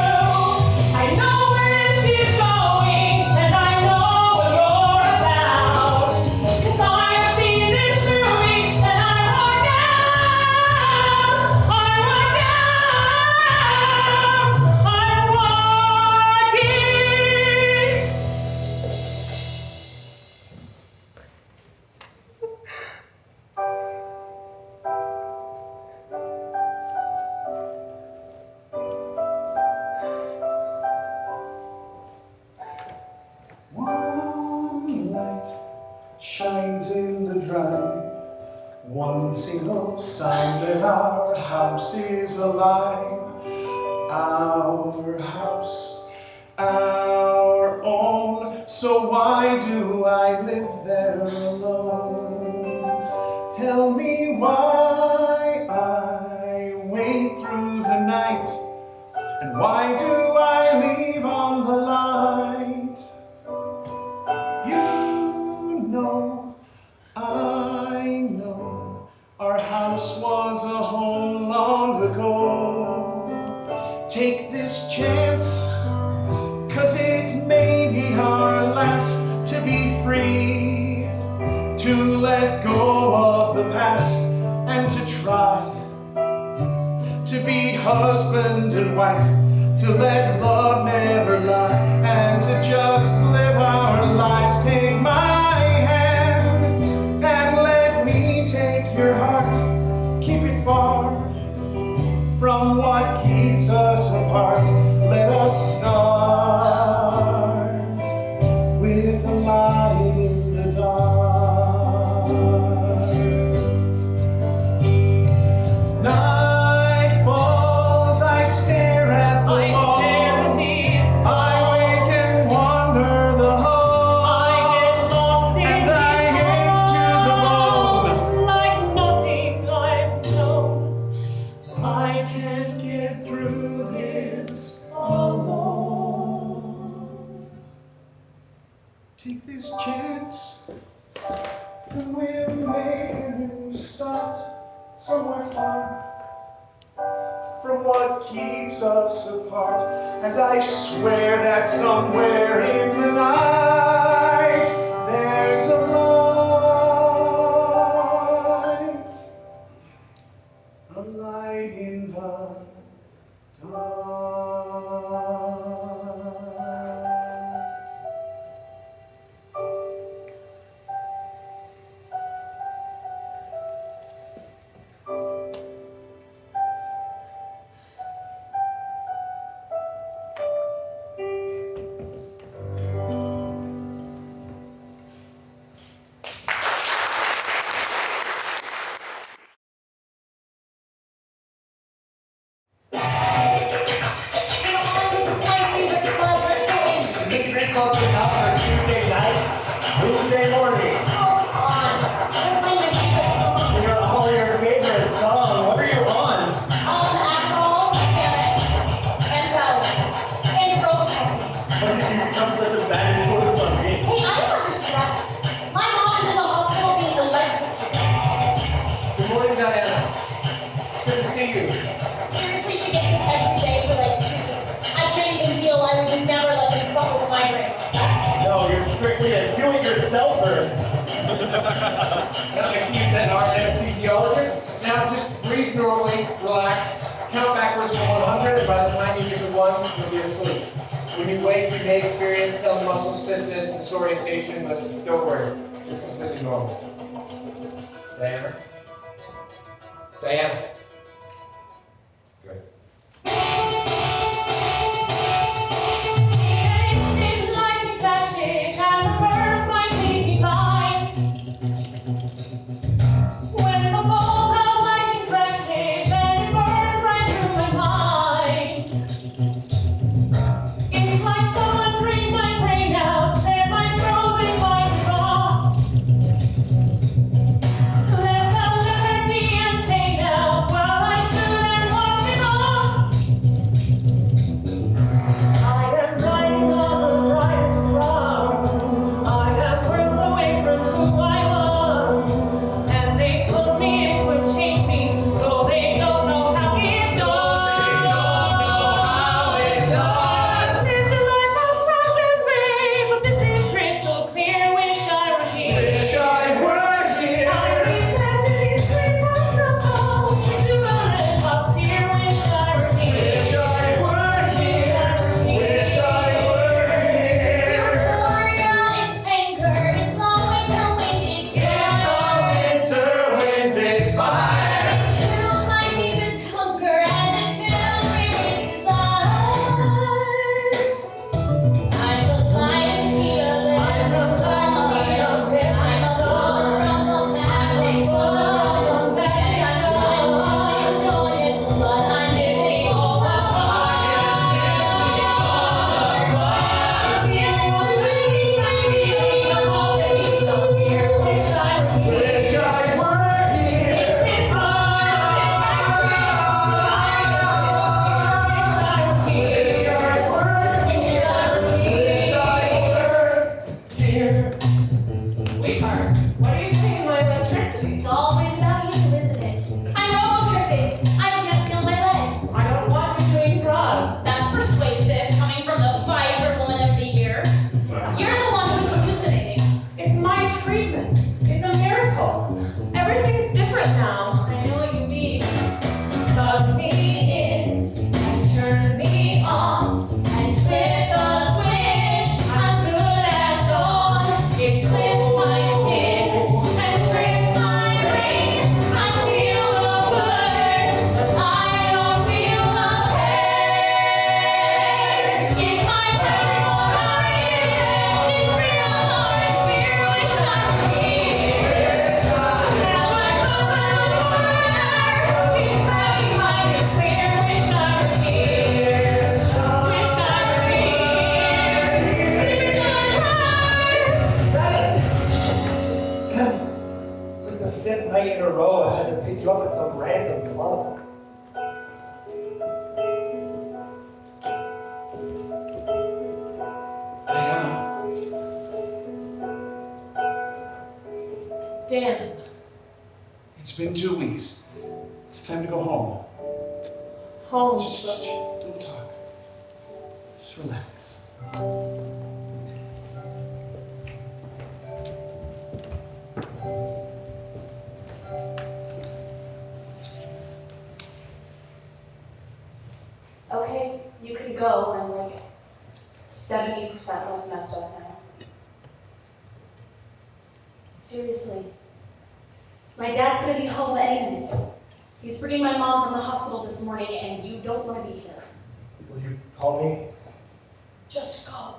I know where this is going, and I know what you're about. 'Cause I have seen this movie, and I'm right now. I'm right now. I'm walking. One light shines in the drive. One single sign that our house is alive. Our house, our own. So why do I live there alone? Tell me why I wait through the night. And why do I leave on the light? You know, I know, our house was a home long ago. Take this chance, 'cause it may be our last to be free. To let go of the past and to try to be husband and wife, to let love never lie, and to just live our lives. Take my hand and let me take your heart. Keep it far from what keeps us apart. Let us start with a light in the dark. Night falls, I stare at the I walls. stare at these I wake and wander the halls. I get lost in and I these ache to the bone. halls. It's like nothing I've known. I can't get through this alone. Take this chance, and we'll make a new start somewhere far from what keeps us apart. And I swear that somewhere in the night there's a light in the dark. Diana. It's good to see you. Seriously, she gets it every day for like 2 weeks. I can't even deal. I would never let them fuck with my brain. No, you're strictly a do-it-yourselfer. I see you've been our anesthesiologist. Now just breathe normally, relax, count backwards from 100, and by the time you get to 1, you'll be asleep. When you wake, you may experience some muscle stiffness, disorientation, but don't worry, it's completely normal. Diana? Diana? Good. Dan. It's been 2 weeks. It's time to go home. Home. Shh, don't talk. Just relax. Okay, you can go. I'm like 70% less messed up now. Seriously. My dad's gonna be home any minute. He's bringing my mom from the hospital this morning, and you don't want to be here. Will you call me? Just go.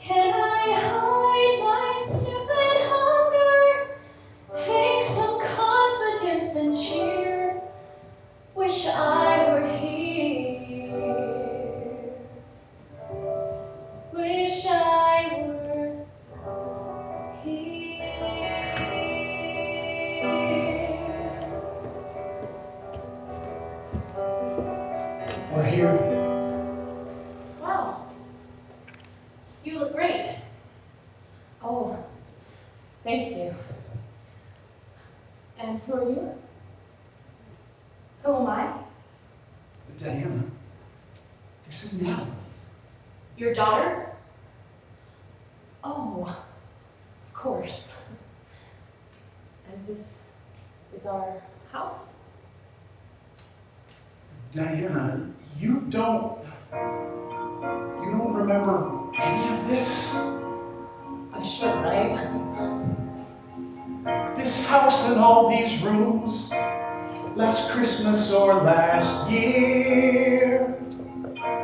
Can I hide my stupid hunger? Fake some confidence and cheer. Wish I were here. Wish I were here. Thank you. And who are you? Who am I? Diana, this is Natalie. Your daughter? Oh, of course. And this is our house? Diana, you don't remember any of this? I should, right? This house and all these rooms, last Christmas or last year,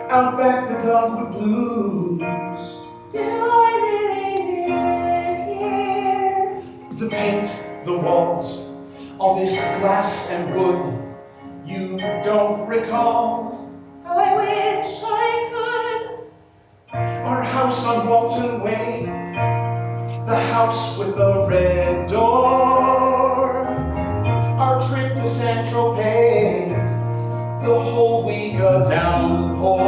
out back the dogwood blues. Do I really live here? The paint, the walls, all this glass and wood, you don't recall. How I wish I could. Our house on Walton Way, the house with the red door, our trip to Saint-Tropez, the whole week a downpour.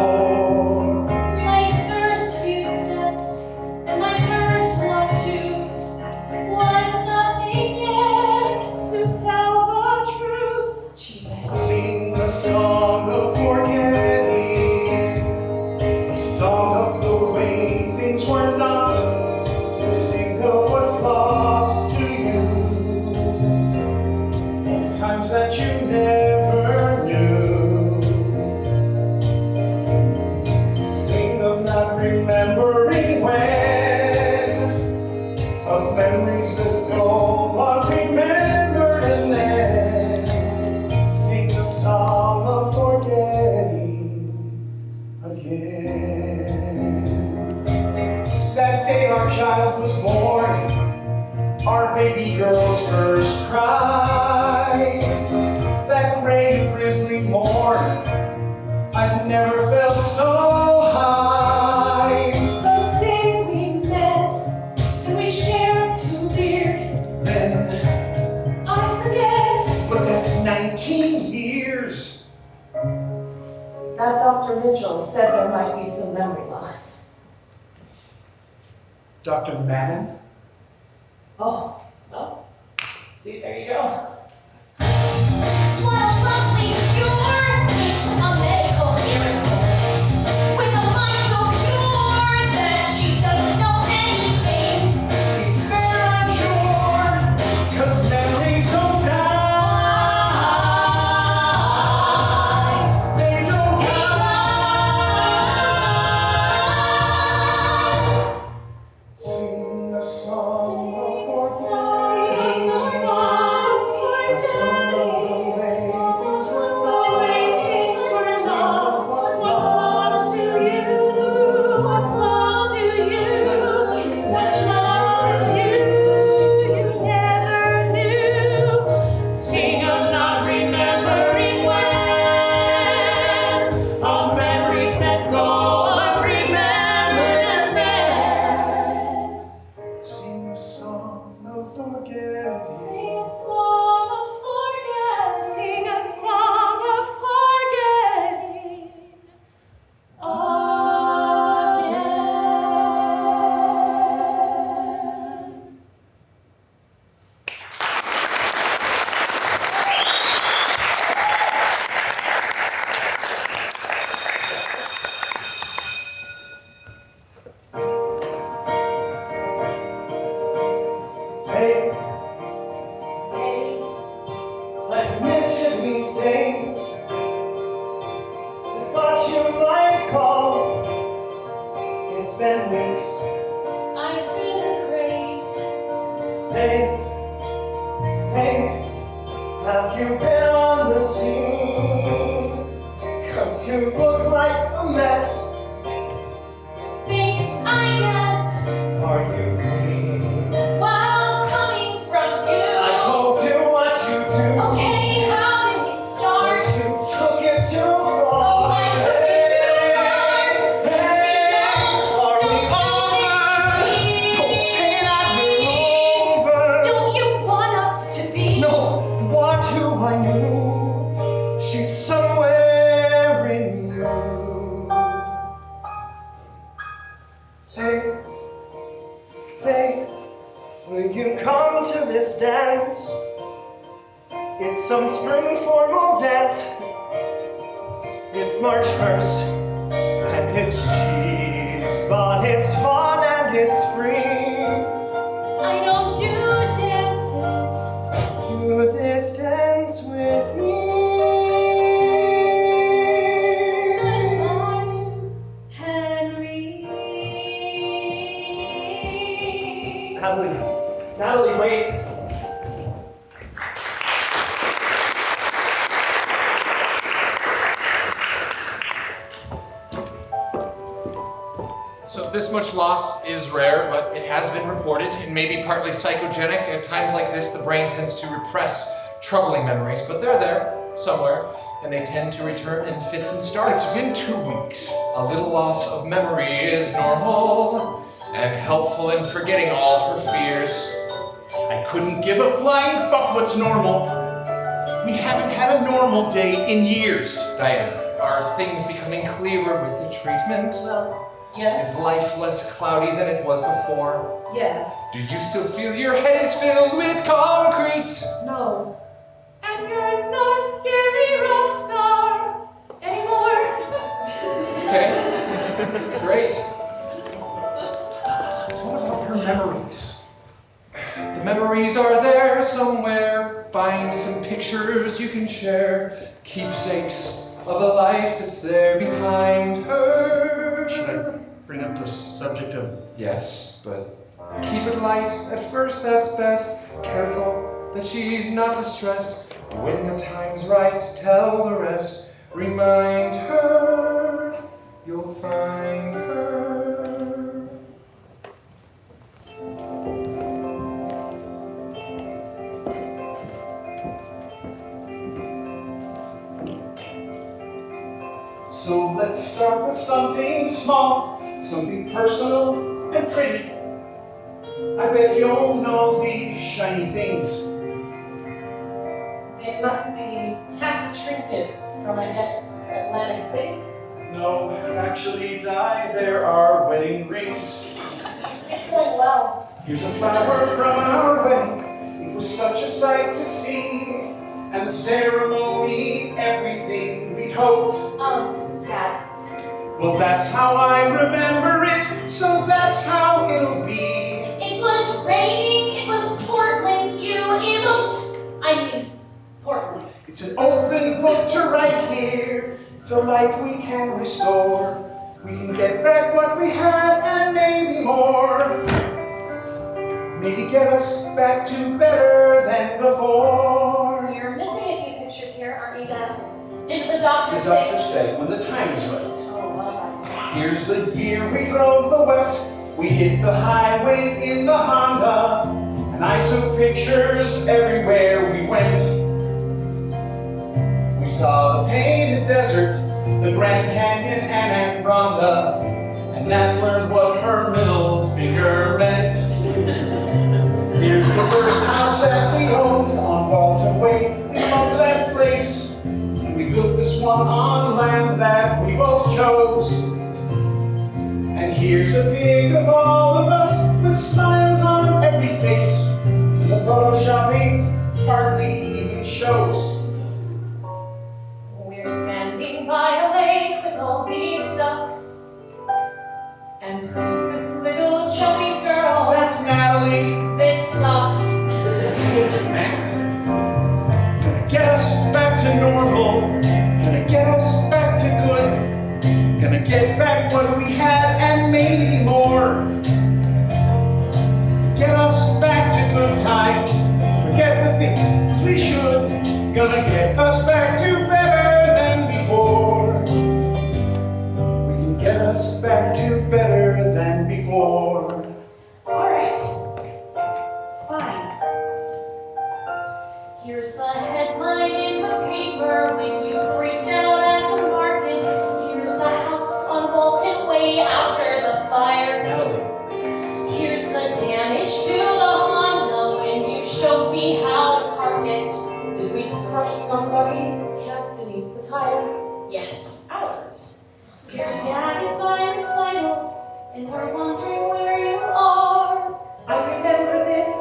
My first few steps and my first lost tooth. One nothing yet To tell the truth. Jesus. Sing a song of forgetting, a song of the way things were not. Sing of what's lost to you, of times that you never knew. Sing of not remembering when, of memories that go unremembered, and then sing the song of forgetting again. That day our child was born, our baby girl's first cry, that gray drizzly morn, I've never felt so high. The day we met and we shared 2 beers. Then, I forget. but that's 19 years. That Dr. Mitchell said there might be some memory loss. Dr. Madden? Oh, well, see, there you go. Well, something pure, it's a medical miracle. With a mind so pure that she doesn't know anything. He's there, I'm sure, 'cause memories don't die. They don't die. Sing a song of forgetting, a song of the way things were not. Sing of what's lost to you. What's lost to you? What's lost to you? You never knew. Sing of not remembering when, of memories that go unremembered, and then sing a song of forgetting. Sing a song of forget. Sing a song of forgetting. Again. Hey, like mischief means stains. I thought you might call. It's been weeks. I've been crazed. Hey, have you been on the scene? 'Cause you look like a mess. Thanks, I guess. Are you clean? Well, coming from you. I told you what you do. Okay, how did it start? You took it too far. Oh, I took it too far. Hey, Don't are we do over? this to Don't me. say that we're over. Don't you want us to be? No, what you I knew. She's somewhere in you. Hey, say, Will you come to this dance? It's some spring formal dance. It's March 1st, and it's cheese, but it's fun and it's free. I don't do dances. Do this dance with me. Goodbye, Henry. Natalie, wait. So this much loss is rare, but it has been reported and may be partly psychogenic. At times like this, the brain tends to repress troubling memories, but they're there somewhere, and they tend to return in fits and starts. It's been 2 weeks. A little loss of memory is normal and helpful in forgetting all her fears. I couldn't give a flying fuck what's normal. We haven't had a normal day in years. Diana, are things becoming clearer with the treatment? Well, yes. Is life less cloudy than it was before? Yes. Do you still feel your head is filled with concrete? No. And you're not a scary rock star anymore. Okay, great. What about her memories? The memories are there somewhere. Find some pictures you can share. Keepsakes of a life that's there behind her. Should I bring up the subject of... Yes, but keep it light. At first, that's best. Careful that she's not distressed. When the time's right, tell the rest. Remind her, you'll find her. So let's start with something small, something personal and pretty. I bet you'll know these shiny things. They must be tack trinkets from, I guess, Atlantic City. No, actually, Di, there are wedding rings. It's going well. Here's a flower from our wedding. It was such a sight to see. And the ceremony, everything we'd hoped. Dad. Well, that's how I remember it, so that's how it'll be. It was raining. It was Portland. You eloped. I mean, Portland. It's an open book to write here. It's a life we can restore. We can get back what we had and maybe more. Maybe get us back to better than before. You're missing a few pictures here, aren't you, Dad? Did the doctor The doctor said when the time is right. Oh, well, Here's the year we drove the west. We hit the highway in the Honda. And I took pictures everywhere we went. We saw the painted desert, the Grand Canyon and Anaconda. And Nat learned what her middle finger meant. Here's the first house that we owned on Walton Way. We love that place. And we built this one on land that we both chose. And here's a pic of all of us with smiles on every face. And the photoshopping hardly even shows. We're standing by a lake with all these ducks. And who's this little chubby girl? That's Natalie. This sucks. Matt. Gonna get us back to normal. Gonna get us back to good. Gonna get back what we had and maybe more. Get us back to good times. Forget the things we should. Gonna get us back to better than before. We can get us back to better than before. All right. Fine. Here's the headline in the paper when you freaked out at the market. Here's the house on Walton Way after the fire. Natalie. Here's the damage to the Honda when you showed me how to park it. Did we crush somebody's cat beneath the tire? Yes, ours. Here's Dad at my recital, and we're wondering where you are. I remember this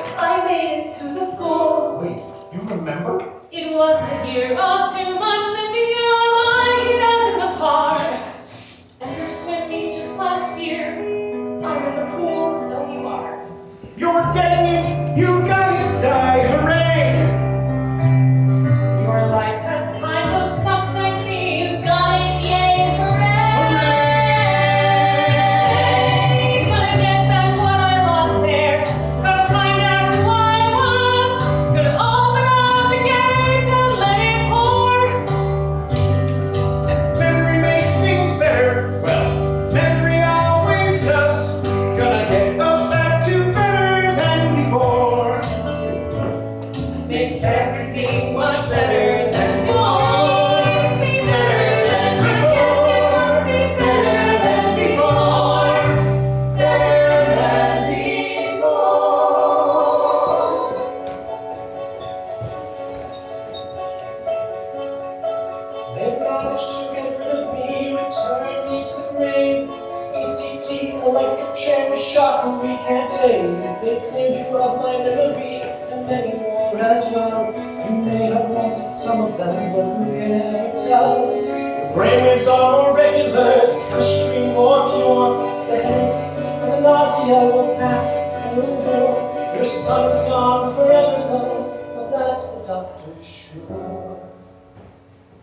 can't say they claimed you of my memory, and many more as well. You may have wanted some of them, but who can ever tell? Your brainwaves are more regular, the stream more pure. The headaches and the nausea will pass and endure. Your son's gone forever though, of that the doctor's sure.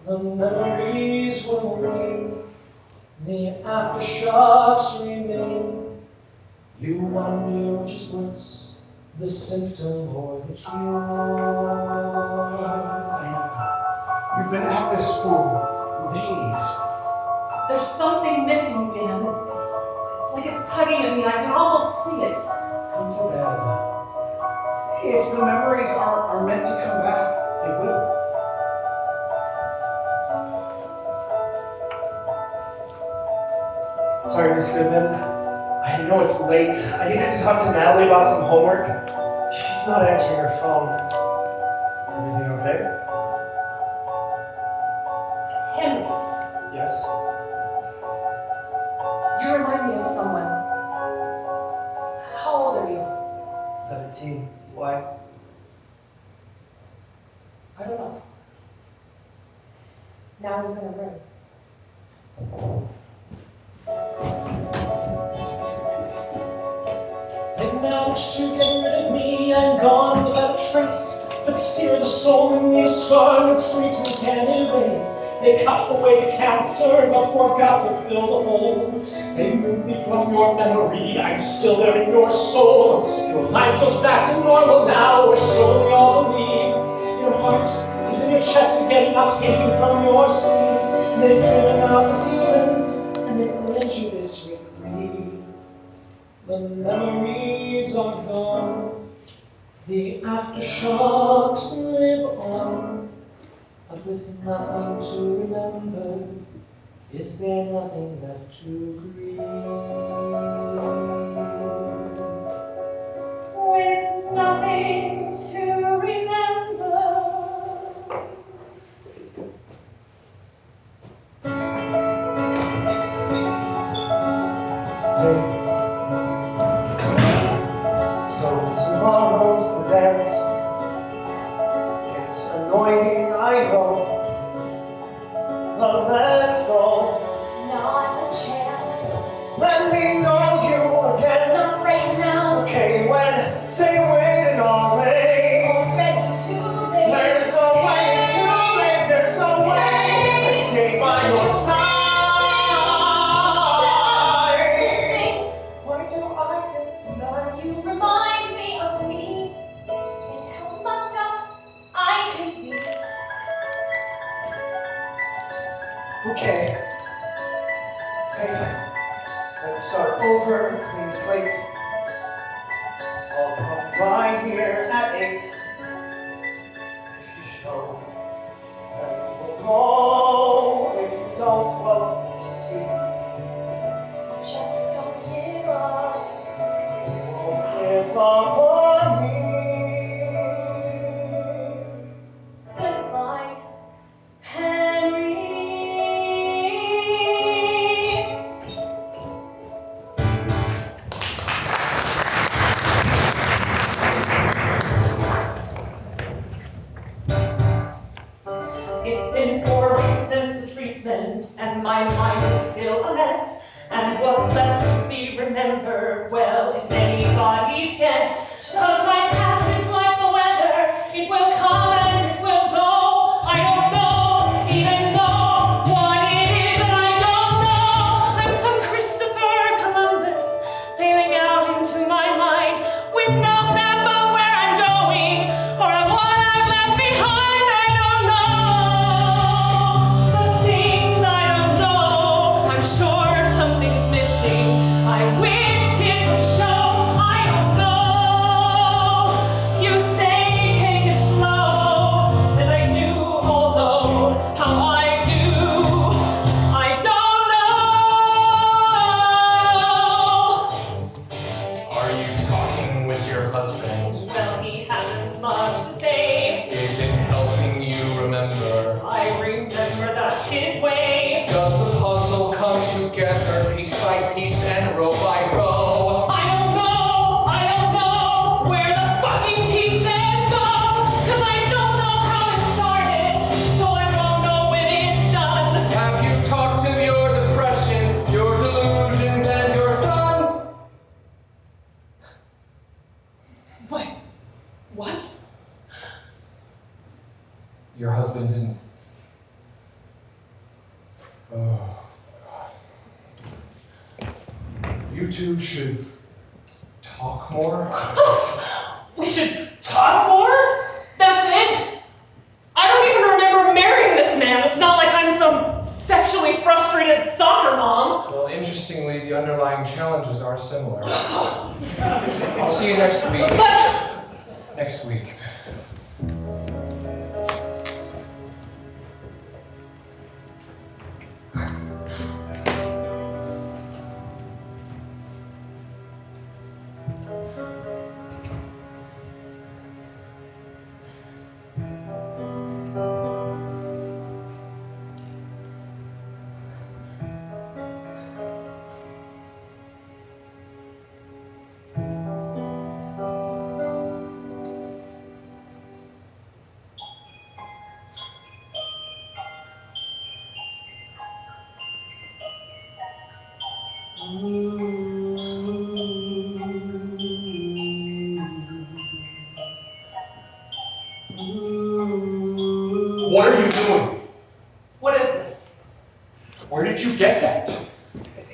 The memories will wane, the aftershocks remain. You wonder which is worse, the symptom or the cure. Diana, you've been at this for days. There's something missing, Dan. It's like it's tugging at me. I can almost see it. Come to bed. If the memories are meant to come back, they will. Sorry, Miss Goodman. I know it's late. I needed to talk to Natalie about some homework. She's not answering her phone. Is everything okay? Henry, Yes? you remind me of someone. How old are you? 17. Why? I don't know. Now he's in a room. They managed to get rid of me, I'm gone without a trace. But sear the soul in me a scar no treatment can erase. They cut away the cancer, but forgot to fill the hole. They moved me from your memory, I'm still there in your soul. Your life goes back to normal now, or so we all believe. Your heart is in your chest again, not hidden from your sleep. They've driven out the demons, and they led you this reprieve. The memories are gone, the aftershocks live on, but with nothing to remember, is there nothing left to grieve? With nothing to remember. Hey. So tomorrow's the dance. It's annoying, I know. But let's go. Not a chance. Let me know you again. Not right now. Okay, when? Say waiting always. It's already too late. There's no way it's too late. There's no way. I stay by your side. Why do I get denied? You remind me of me and how fucked up I can be. Okay. Hey, let's start over, clean slate. I'll come by here at 8. If you show, then we'll go. If you don't, well, see, Just don't give up. don't give up on me. Goodbye, Henry. It's been 4 weeks since the treatment, and my mind is still a mess. And what's left to be remembered, well, it's anybody's guess. 'Cause my past is like the weather, it will come and it will go. I don't know, even know what it is, and I don't know. I'm some Christopher Columbus, sailing out into my mind, with no map of where I'm going, or of what I've left behind. I don't know the things I don't know. I'm sure something's missing. I wish it would show. I don't know. You say take it slow, and I do, although how I do, I don't know. Are you talking with your husband? Well, he hasn't much to say. Is it helping you remember? I remember that's his way. Does the puzzle come together piece by piece and row by row? I don't know. What? Your husband didn't... Oh, God. You two should talk more. We should talk more? That's it? I don't even remember marrying this man. It's not like I'm some sexually frustrated soccer mom. Well, interestingly, the underlying challenges are similar. I'll see you next week. But... Next week. What are you doing? What is this? Where did you get that?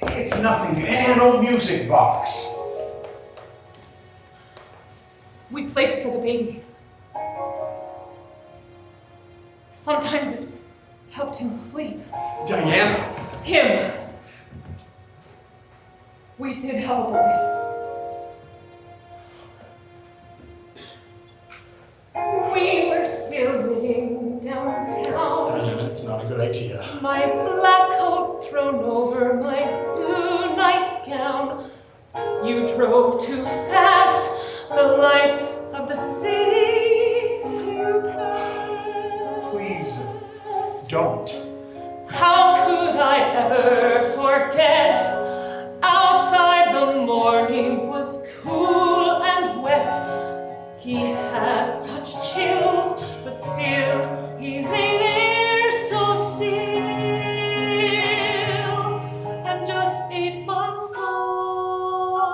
It's nothing, an old music box. We played it for the baby. Sometimes it helped him sleep. Diana. Him. We did have a boy. We were still living downtown. Diana, it's not a good idea. My black coat thrown over my blue nightgown. You drove too fast. The lights of the city flew past. Please, don't. How could I ever forget? Outside the morning was cool and wet. He had such chills, but still he lay there so still, and just 8 months old.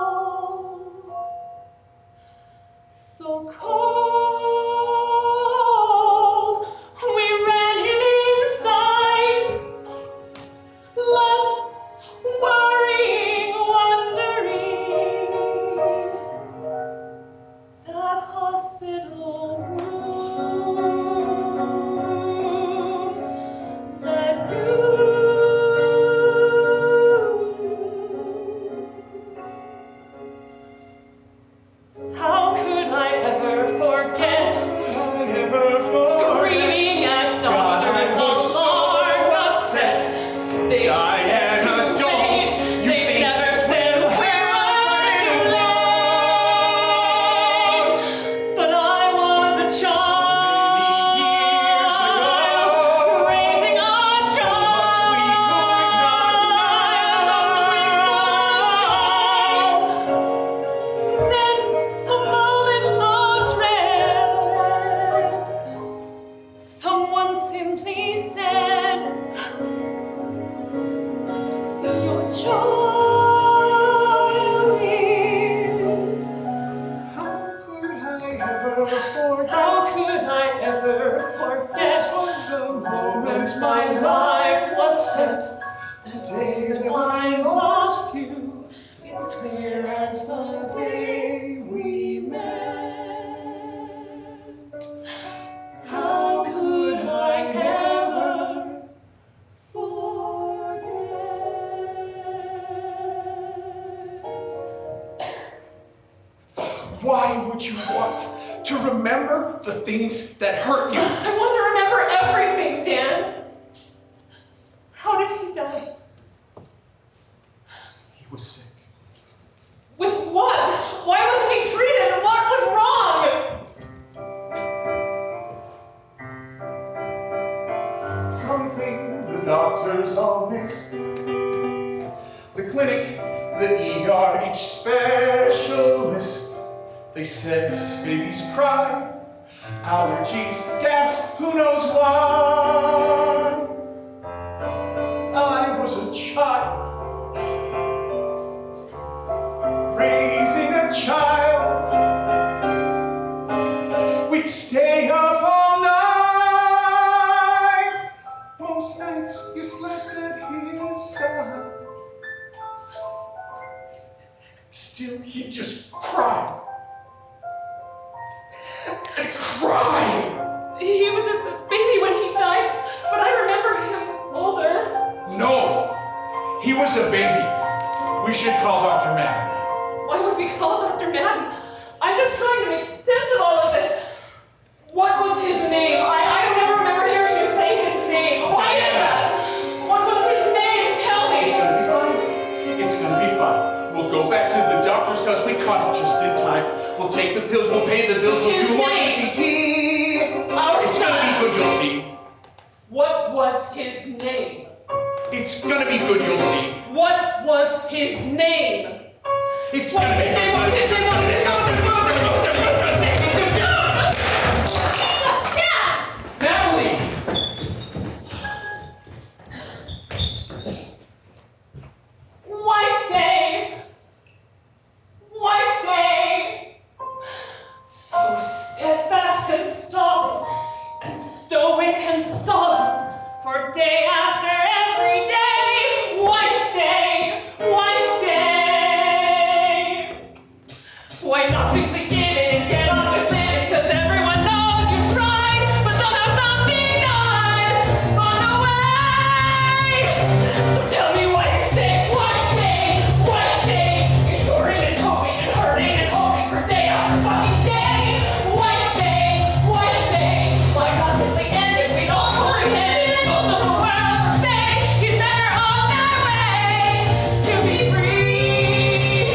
So cold, we ran him inside, lost, worrying, wondering. That hospital room, that blue. How could I ever forget? Screaming at doctors, alarmed, upset. They Diana, said too don't. late. You They think never this said will we were too late. But I was a years child, ago, raising a child. Then a moment of dread. Someone simply said, "Your child is." How could I ever forget? How could I ever forget? This was the moment My life was set. the day that I lost you. It's clear as the day we met. How could I ever forget? Why would you want to remember the things that hurt you? I want to remember everything, Dan. How did he die? He was sick. With what? Why wasn't he treated? What was wrong? Something the doctors all miss. The clinic, the ER, each specialist. They said babies cry, allergies, gas, who knows why. I was a child, raising a child. We'd stay up all night. Most nights you slept at his side. Still, he'd just cry. And cry. He was a baby when he died, but I remember him older. No, he was a baby. We should call Dr. Madden. Why would we call Dr. Madden? I'm just trying to make sense of all of this. What was his name? I don't ever remember hearing you say his name. Why is that? What was his name? Tell me. It's gonna be fun. It's gonna be fun. We'll go back to the doctors because we caught it just in time. We'll take the pills, we'll pay the bills, we'll do more ECT. It's gonna be good, you'll see. What was his name? It's gonna be good, you'll see. What was his name? It's gonna be good. What was his name? What was his name? What was his name? What was his name? Natalie! Why stay? Why stay? So steadfast and stolid, and stoic and solemn, for day after every day. Why stay? Why stay? Why not simply give it and get on with living? 'Cause everyone knows you tried, but somehow something died on the way. So tell me why you stay. Why stay? Why stay? You're touring and hoping and hurting and hoping for day after fucking day. Why stay? Why stay? Why not simply end it? We'd all comprehend it and most of the world would say he's better off that way. To be free,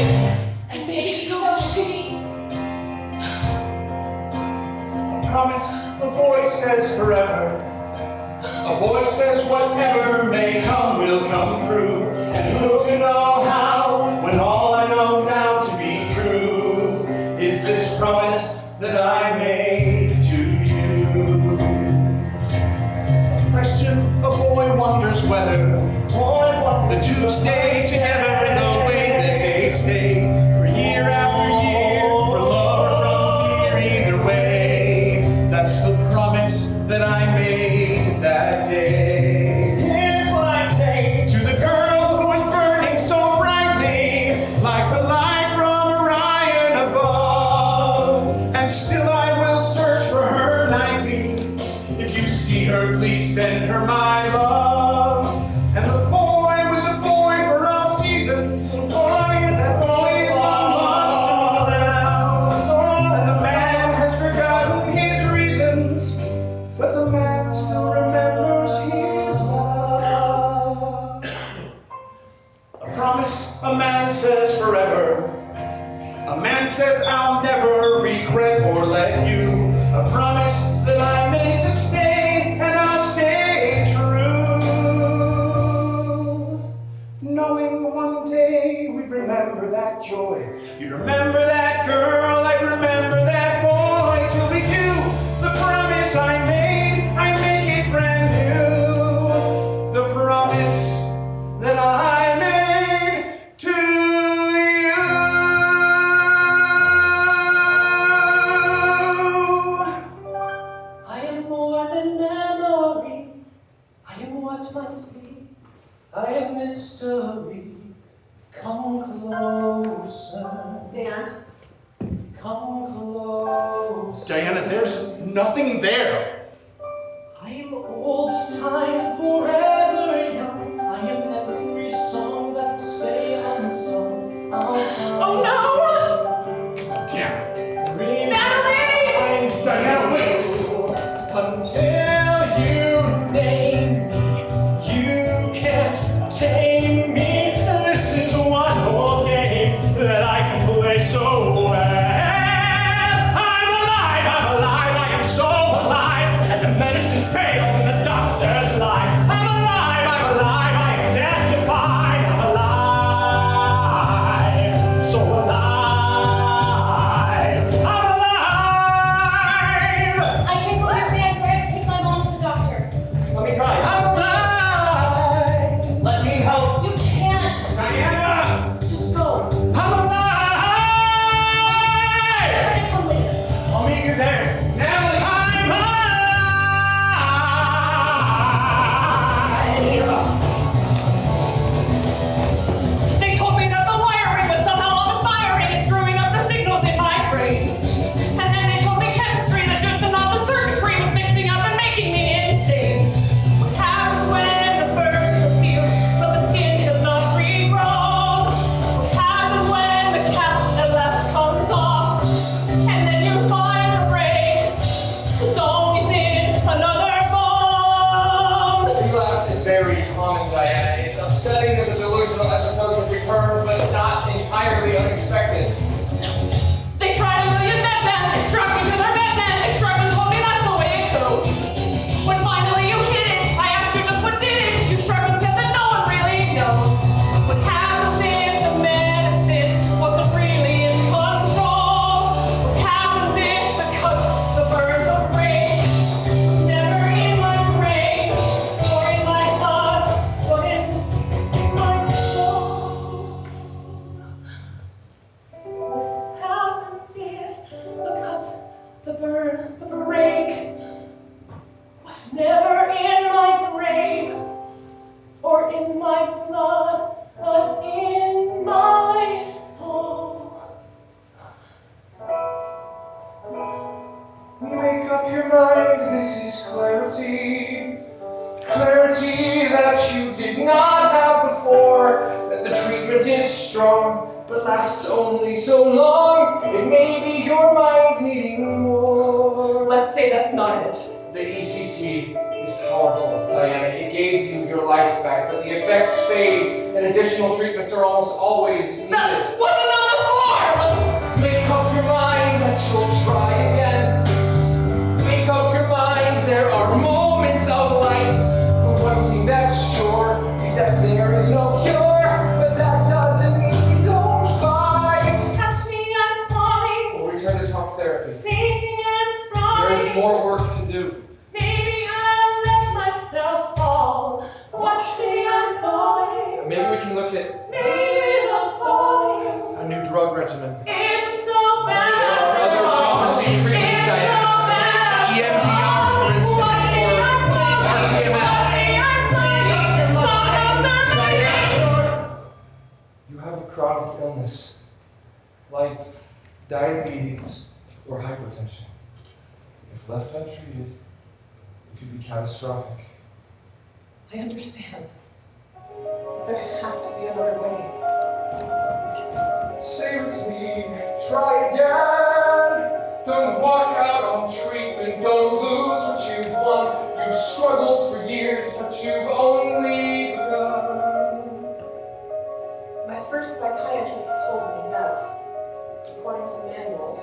and maybe so she. A promise, a boy says forever. A boy says whatever may come will come through. And who can know how, when all I know now to be true is this promise that I made to you. A question, a boy wonders whether the two stay together the way that they stay for year after year, for love or from fear, either way. That's the promise that I made that day. Here's what I say To the girl who was burning so brightly, like the light from Orion above. And still I will search for her nightly. If you see her, please send her my love. And the boy was a boy for all seasons. A boy is a boy is lost all around. And the man has forgotten his reasons, but the man still remembers his love. A promise, a man says forever. A man says I'll never regret or let you. A promise that I made to stay, and I'll stay true. Knowing one day we'd remember that joy. You'd remember that girl, I'd remember that boy. Till we do the promise I make it brand new. The promise that I made to you. I am more than memory. I am what might be. I am mystery. Come closer. Dan, Come closer. Diana, there's nothing there. I am old as time, forever young. I am every song that will stay unsung. oh no! Damn it. Natalie! Diana, wait. Until you name me, you can't tame me. This is one more game that I can play so well. I'm alive, I am so alive. And the medicine failed and the doctors lied. I'm alive. burn, the break was never in my brain or in my blood, but in my soul. Make up your mind, this is clarity. Clarity that you did not have before. That the treatment is strong, but lasts only so long. It may be your mind's needing more. Let's say that's not it. The ECT is powerful, Diana. It gave you your life back, but the effects fade, and additional treatments are almost always needed. That wasn't on the form! Make up your mind that you'll try again. Make up your mind there are moments of light. But one thing that's sure is that there is no cure, but that doesn't mean you don't fight. Catch me, I'm falling, We'll return to talk therapy. sinking and sprawling. There is more work to do. Maybe I'll let myself fall. Watch me, I'm falling. Maybe we can look at Maybe the falling a new drug regimen. isn't so bad. There are other promising treatments, Isn't so Diana. bad. EMDR, for instance, Watch me, or I'm falling. RTMS. Watch me, I'm falling. You have a chronic illness, like diabetes or hypertension. If left untreated, it could be catastrophic. I understand. There has to be another way. Say with me, try again. Don't walk out on treatment, don't lose what you've won. You've struggled for years, but you've only begun. My first psychiatrist told me that, according to the manual,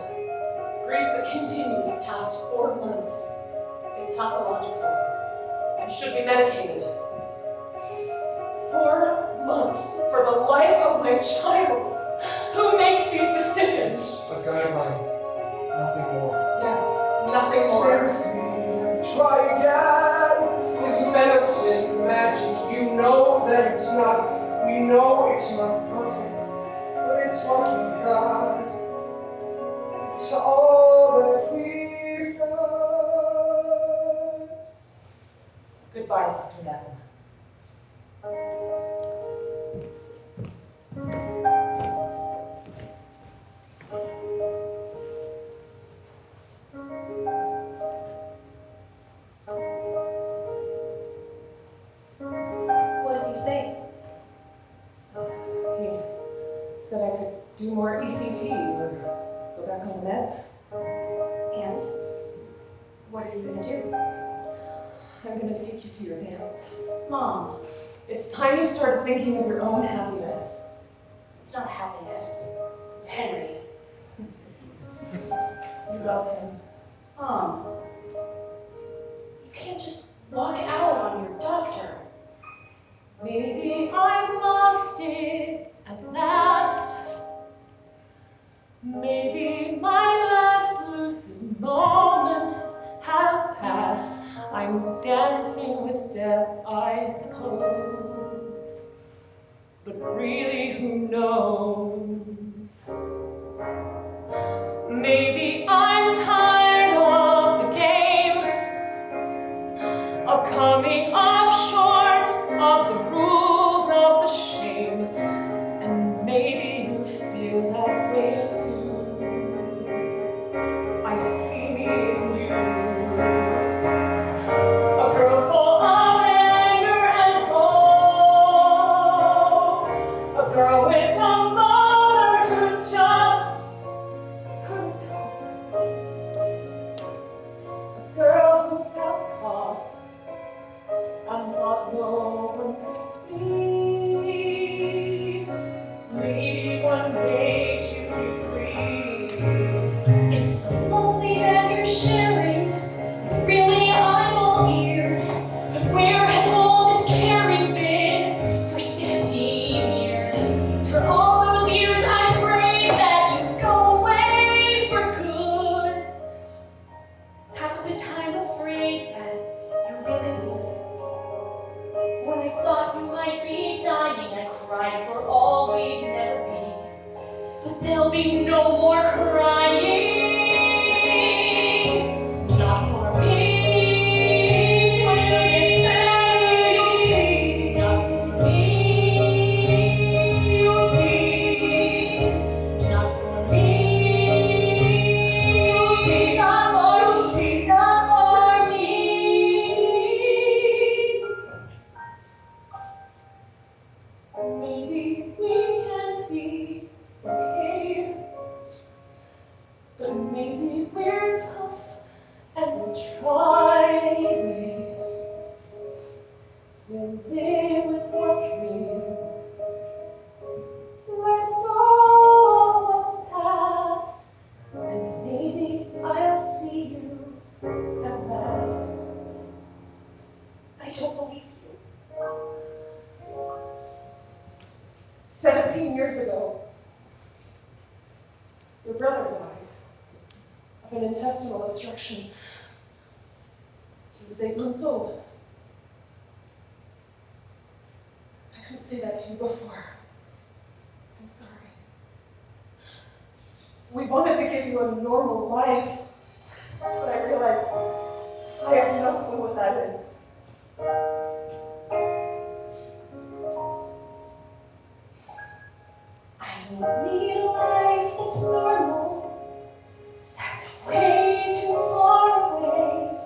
grief that continues past 4 months is pathological and should be medicated. 4 months for the life of my child. Who makes these decisions? A guideline, nothing more. Yes, nothing Stay more. with me, try again. Is medicine magic? You know that it's not. We know it's not perfect, but it's what we've got. It's all that we've got. Goodbye, Dr. Madden. What did you say? He said I could do more ECT or go back on the meds. And what are you gonna do? I'm gonna take you to your dance. Mom, It's time you started thinking of your own happiness. it's not happiness. It's Henry. You love him. Mom, you can't just walk out on your doctor. Maybe I've lost it at last. Maybe my last lucid moment has passed. I'm dancing with death, I suppose. But really, who knows? Maybe I'm tired of the game, of coming up short of the rules of the shame. And maybe you feel that way too. I see me in you. A girl full of anger and hope. A girl with no mother who just couldn't cope. A girl who felt caught Maybe we're tough and we try anyway. We'll live with what's real. Let go of what's past, and maybe I'll see you at last. I don't believe you. 17 years ago, your brother died of an intestinal obstruction. He was 8 months old. I couldn't say that to you before. I'm sorry. We wanted to give you a normal life, but I realized I have no clue what that is. I don't need a life that's normal. That's way too far away.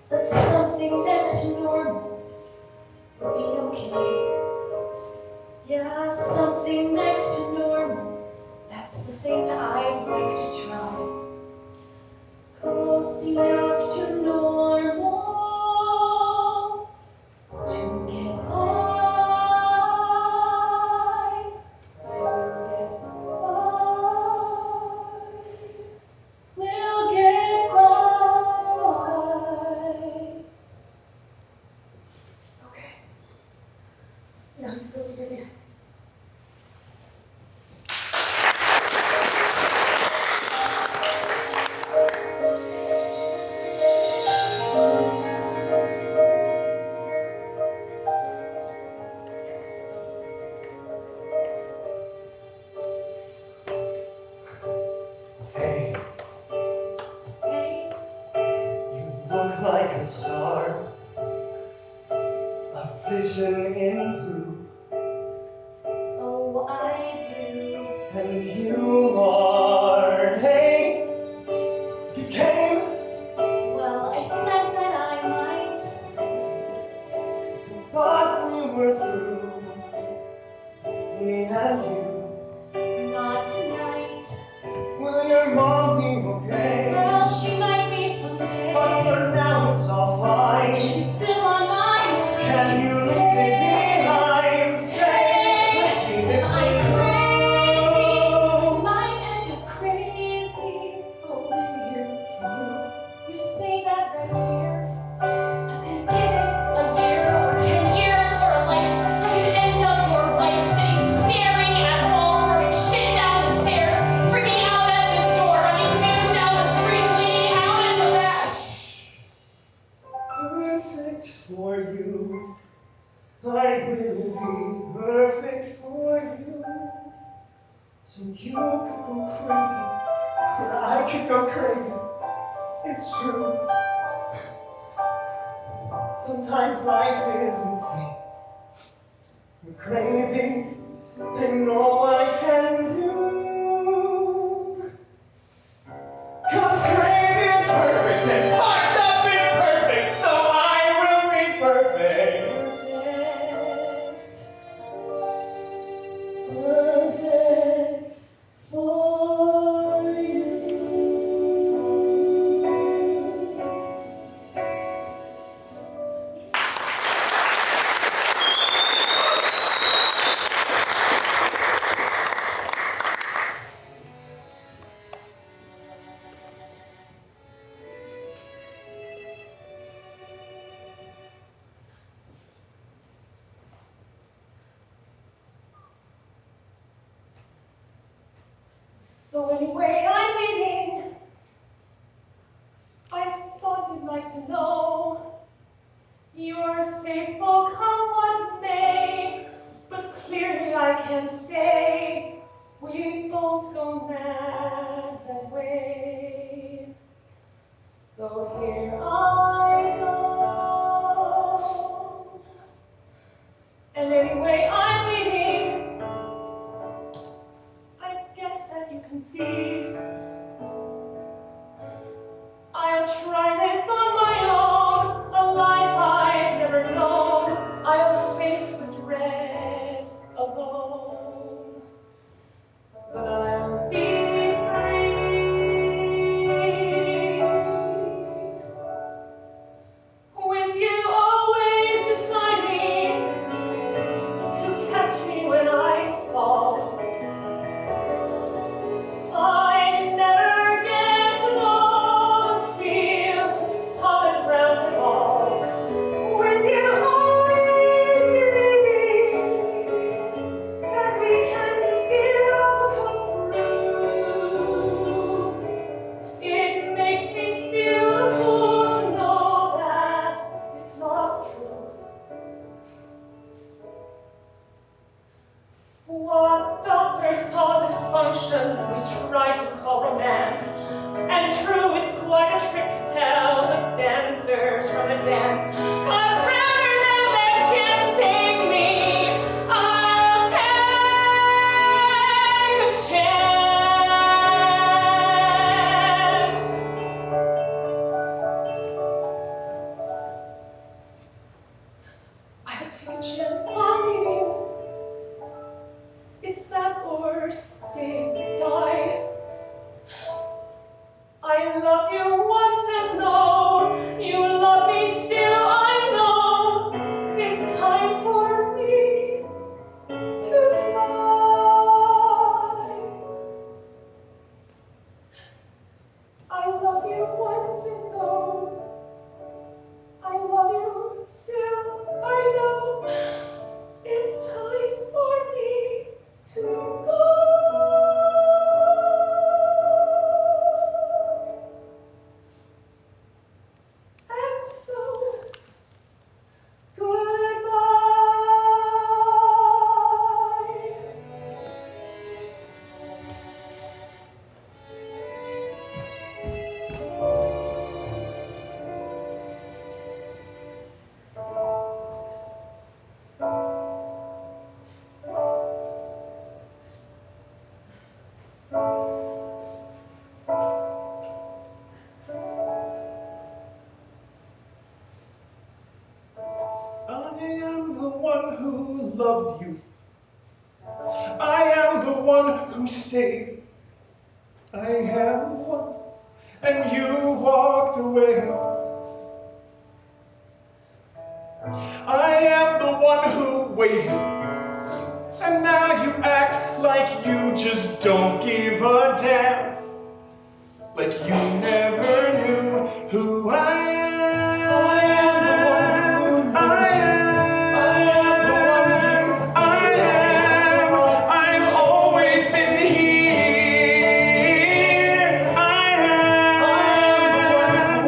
But something next to normal will be okay. Yeah, something next to normal. That's the thing I'd like to try. Close enough to normal to get by. We'll get by. Okay. Now you go to your dance. Hey, Hey, you look like a star, a vision in blue, oh, I do. and you are. Hey, you came, Well, I said that I might. thought we were through, me and you. Not tonight. Will your mom be okay? Well, she might be someday. But for now it's all fine. She's still on my mind. Can you leave it behind? Stay, let's see this thing I'm crazy. through. Might end up crazy. Oh, you say that right here. And then give it a year or 10 years or a life. I could end up your wife sitting staring at walls, burning shit down the stairs, freaking out at the store, running men down the street, bleeding out in the back. Perfect for you. I will be perfect for you. So you could go crazy, or I could go crazy. It's true. Sometimes life is insane. You're crazy, and all I can do. 'Cause crazy is perfect, and fucked up is perfect, so I will be perfect. Perfect for you. So anyway, I'm leaving. I thought you'd like to know. You're faithful, come what may, but clearly I can't stay. We both go mad that way. So here I go. And anyway, I'm leaving. I guess that you can see. I'll try this on my own, a life I've never known. I'll face the dread alone. But I'll be free. quite a trick to tell the dancers from the dance. But rather than let chance take me, I'll take a chance. I'll take a chance on you. It's that or stay, die. I loved you once and know you love me still. I know it's time for me to fly. I love you once and know I love you still. I know it's time for me to go. And so, I am the one who loved you. I am the one who stayed. I am the one, and you walked away. I am the one who waited, and now you act like you just don't give a damn. Like you never knew who I am. I've always been here. I am.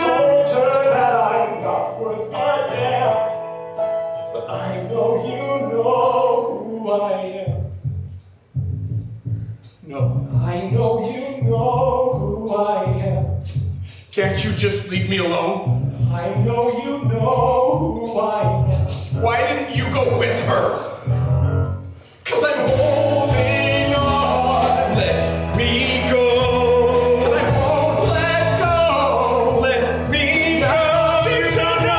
Told her that I'm not worth a damn, but I know you know who I am. No. I know you know who I am. Can't you just leave me alone? I know you know who I am. Why didn't you go with her? 'Cause I'm holding on. Let me go. I won't let go. Let me go. You should know.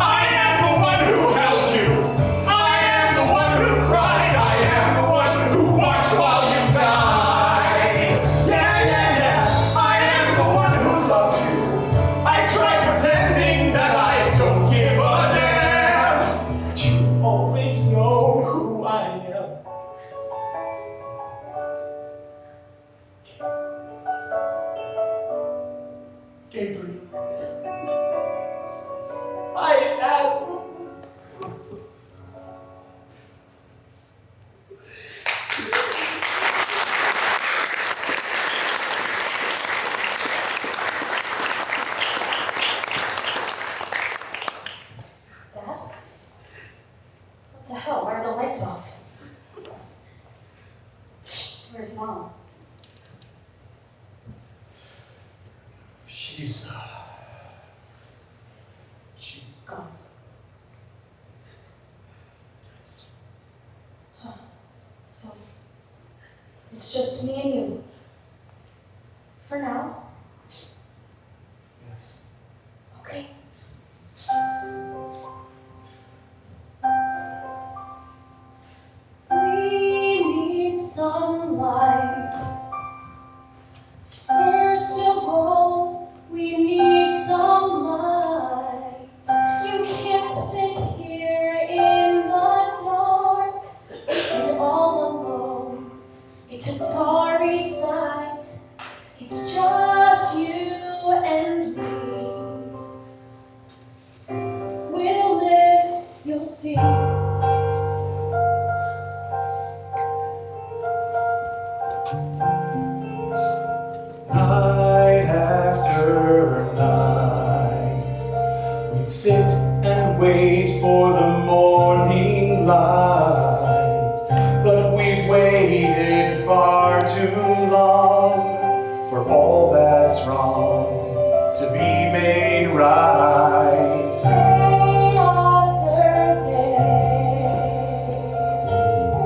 I am the one who held you. I am the one who cried. I am the one who watched while you died. Yeah. I am the one who loved you. I tried pretending that I don't give a damn. But you always know who I am. Gabriel. I am. Dad? What the hell? Why are the lights off? Where's Mom? She's Gone. Huh. So, it's just me and you. For now. yes. Okay. We need sunlight. First of all, we need some light. You can't sit here in the dark and all alone. It's a sorry sight. It's just you and me. We'll live, you'll see. Night after night, we'd sit and wait for the morning light. But we've waited far too long for all that's wrong to be made right. Day after day,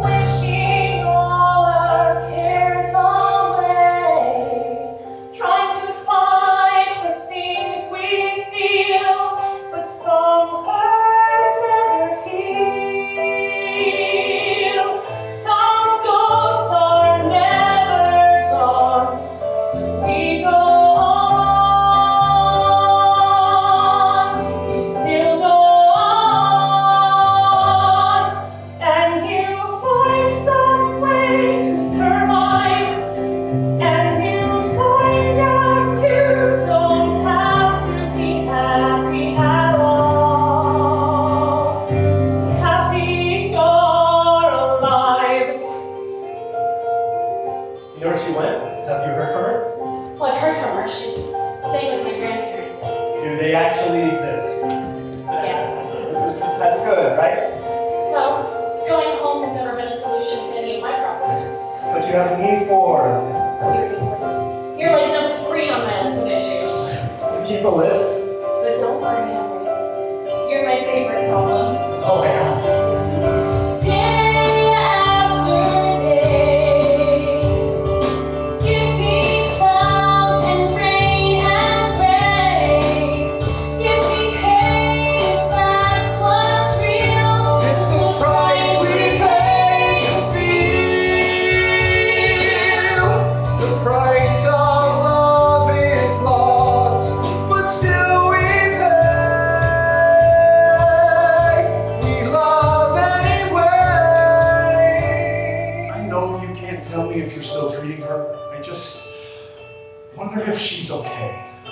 wishing all our cares away, trying to fight the things we feel, but some hurts never heal. Some ghosts are never gone, but we go on. We still go on, and you find some way to survive, and you find out you don't have to be happy at all. To be happy you're alive. You know where she went? Have you heard from her? Well, I've heard from her. She's staying with my grandparents. Do they actually exist? Yes. That's good, right? Well, going home has never been a solution to any of my problems. That's what you have me for. Seriously. You're like number 3 on my list of issues. Keep a list. But don't worry, Henry. You're my favorite problem. That's all I ask. Day after day, give me clouds and rain and rain. Give me pain if that's what's real. It's the price we pay to feel. The price of love is lost, but still we pay. We love anyway. I know you can't tell me if you're still treating her. I just wonder if she's okay. I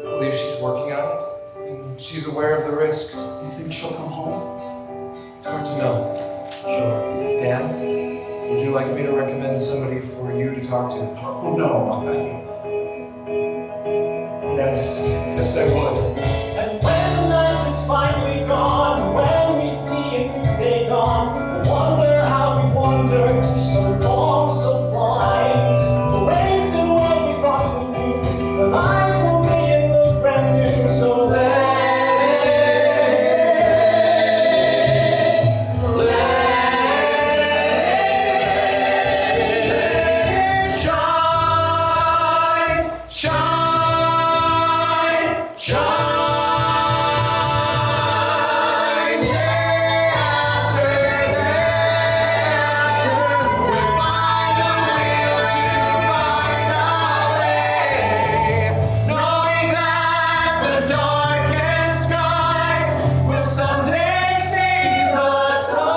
believe she's working on it. And she's aware of the risks. You think she'll come home? It's hard to know. Sure. Dan, would you like me to recommend somebody for you to talk to? Oh no. Yes, I would. And when the night is finally gone, when we see a new day dawn, we wonder how we wandered so long, so blind. The ways to what we thought we knew, the lives will make it look brand new. So let it shine, shine, shine. Day after day, we find a will to find our way, knowing that the darkest skies will someday see the sun.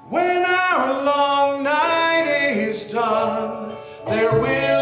When our long night is done, there will